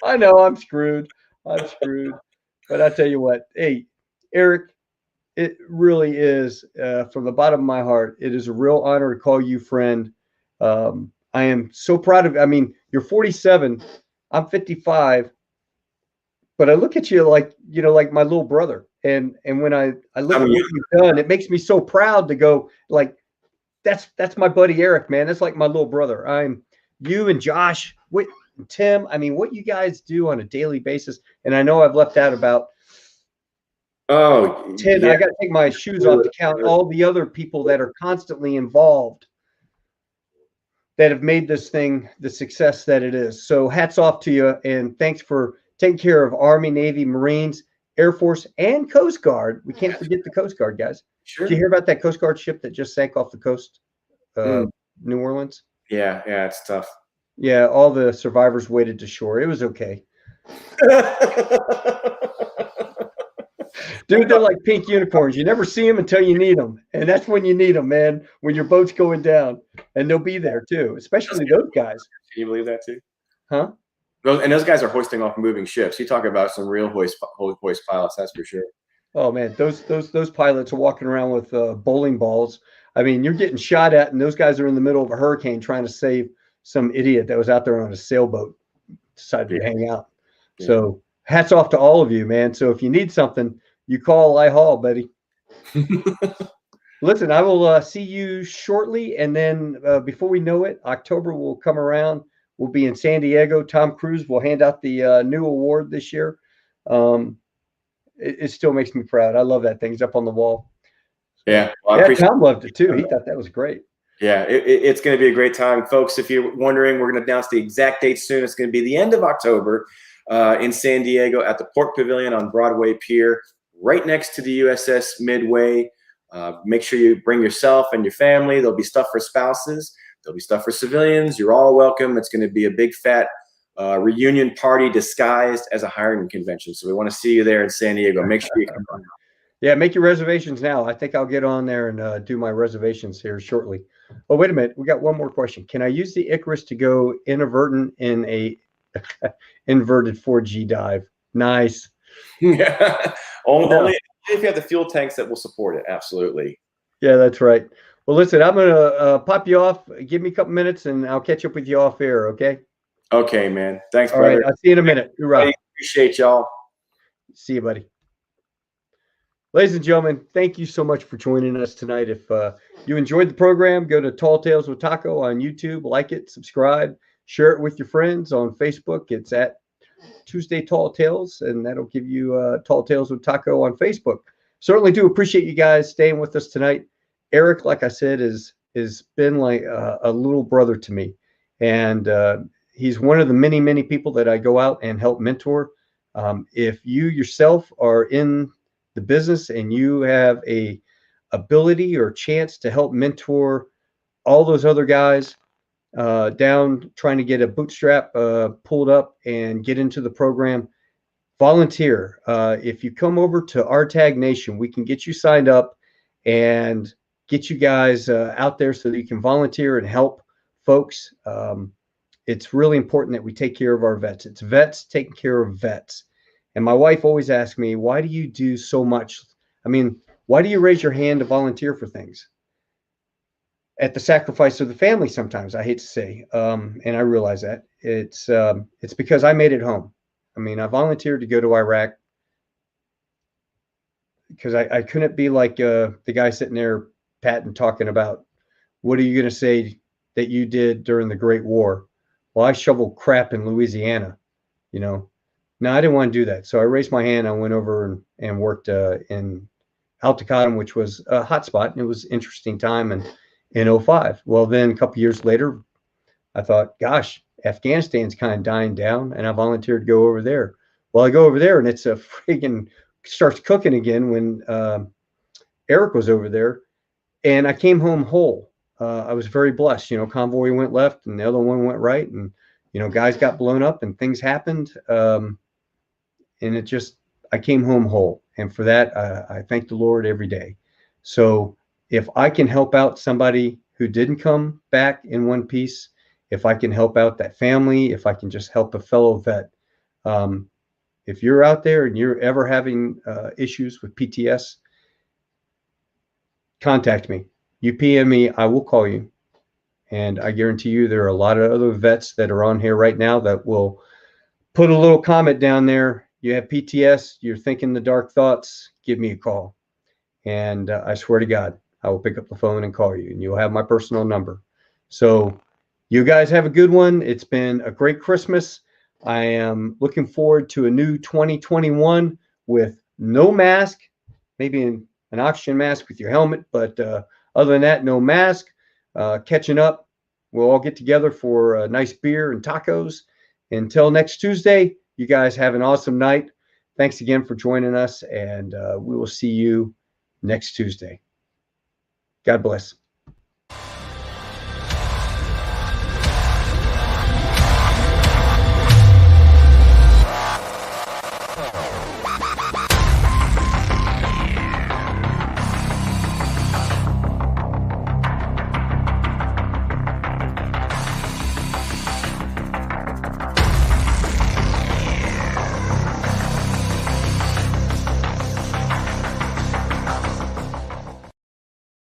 I know I'm screwed. But I tell you what, hey, Erik, it really is, from the bottom of my heart, it is a real honor to call you friend. I am so proud of you. I mean, you're 47, I'm 55. But I look at you like my little brother. And when I look at what you've done, it makes me so proud to go, like, that's my buddy Erik, man. That's like my little brother. I'm you and Josh, Tim. I mean, what you guys do on a daily basis. And I know I've left out about 10. I got to take my shoes off to count all the other people that are constantly involved that have made this thing the success that it is. So hats off to you, and thanks for taking care of Army, Navy, Marines, Air Force, and Coast Guard. We can't forget the Coast Guard, guys. Sure. Did you hear about that Coast Guard ship that just sank off the coast of New Orleans? Yeah, it's tough. Yeah, all the survivors waded to shore. It was okay. Dude, they're like pink unicorns. You never see them until you need them. And that's when you need them, man, when your boat's going down. And they'll be there, too, especially those guys. Can you believe that, too? Huh? And those guys are hoisting off moving ships. You talk about some real hoist pilots, that's for sure. Oh, man, those pilots are walking around with bowling balls. I mean, you're getting shot at, and those guys are in the middle of a hurricane trying to save some idiot that was out there on a sailboat, decided to hang out. Yeah. So hats off to all of you, man. So if you need something, you call, I haul, buddy. Listen, I will see you shortly. And then before we know it, October will come around. We'll be in San Diego. Tom Cruise will hand out the new award this year. It still makes me proud. I love that thing. It's up on the wall. Yeah. Well, Tom loved it too. He thought that was great. Yeah, it's going to be a great time. Folks, if you're wondering, we're going to announce the exact date soon. It's going to be the end of October in San Diego at the Port Pavilion on Broadway Pier, right next to the USS Midway. Make sure you bring yourself and your family. There'll be stuff for spouses. There'll be stuff for civilians. You're all welcome. It's going to be a big, fat reunion party disguised as a hiring convention. So we want to see you there in San Diego. Make sure you come on. Yeah, make your reservations now. I think I'll get on there and do my reservations here shortly. Oh, wait a minute. We got one more question. Can I use the Icarus to go inadvertent in a inverted 4G dive? Nice. Yeah. Only if you have the fuel tanks that will support it. Absolutely. Yeah, that's right. Well, listen, I'm going to pop you off. Give me a couple minutes and I'll catch up with you off air, okay? Okay, man. Thanks, All brother. right, I'll see you in a minute. Hoorah. Appreciate y'all. See you, buddy. Ladies and gentlemen, thank you so much for joining us tonight. If you enjoyed the program, go to Tall Tales with Taco on YouTube, like it, subscribe, share it with your friends on Facebook. It's at Tuesday Tall Tales, and that'll give you Tall Tales with Taco on Facebook. Certainly do appreciate you guys staying with us tonight. Eric, like I said, has been like a little brother to me, and he's one of the many, many people that I go out and help mentor. If you yourself are in the business and you have a ability or chance to help mentor all those other guys down trying to get a bootstrap pulled up and get into the program, volunteer. If you come over to RTAG Nation, we can get you signed up and get you guys out there so that you can volunteer and help folks. It's really important that we take care of our vets. It's vets taking care of vets. And my wife always asks me, why do you do so much? I mean, why do you raise your hand to volunteer for things? At the sacrifice of the family sometimes, I hate to say, and I realize that. It's because I made it home. I mean, I volunteered to go to Iraq because I couldn't be like the guy sitting there patting talking about, what are you going to say that you did during the Great War? Well, I shoveled crap in Louisiana, you know. No, I didn't want to do that. So I raised my hand. I went over and worked in Al-Taqaddum, which was a hot spot. And it was an interesting time in 2005. Well, then a couple years later, I thought, gosh, Afghanistan's kind of dying down. And I volunteered to go over there. Well, I go over there and it's a freaking starts cooking again when Eric was over there. And I came home whole. I was very blessed. You know, convoy went left and the other one went right. And, you know, guys got blown up and things happened. And it just, I came home whole. And for that, I thank the Lord every day. So if I can help out somebody who didn't come back in one piece, if I can help out that family, if I can just help a fellow vet, if you're out there and you're ever having issues with PTS, contact me. You PM me, I will call you. And I guarantee you there are a lot of other vets that are on here right now that will put a little comment down there. You have PTS, you're thinking the dark thoughts, give me a call. And I swear to God, I will pick up the phone and call you, and you'll have my personal number. So you guys have a good one. It's been a great Christmas. I am looking forward to a new 2021 with no mask, maybe an oxygen mask with your helmet. But other than that, no mask. Catching up. We'll all get together for a nice beer and tacos. Until next Tuesday, you guys have an awesome night. Thanks again for joining us, and we will see you next Tuesday. God bless.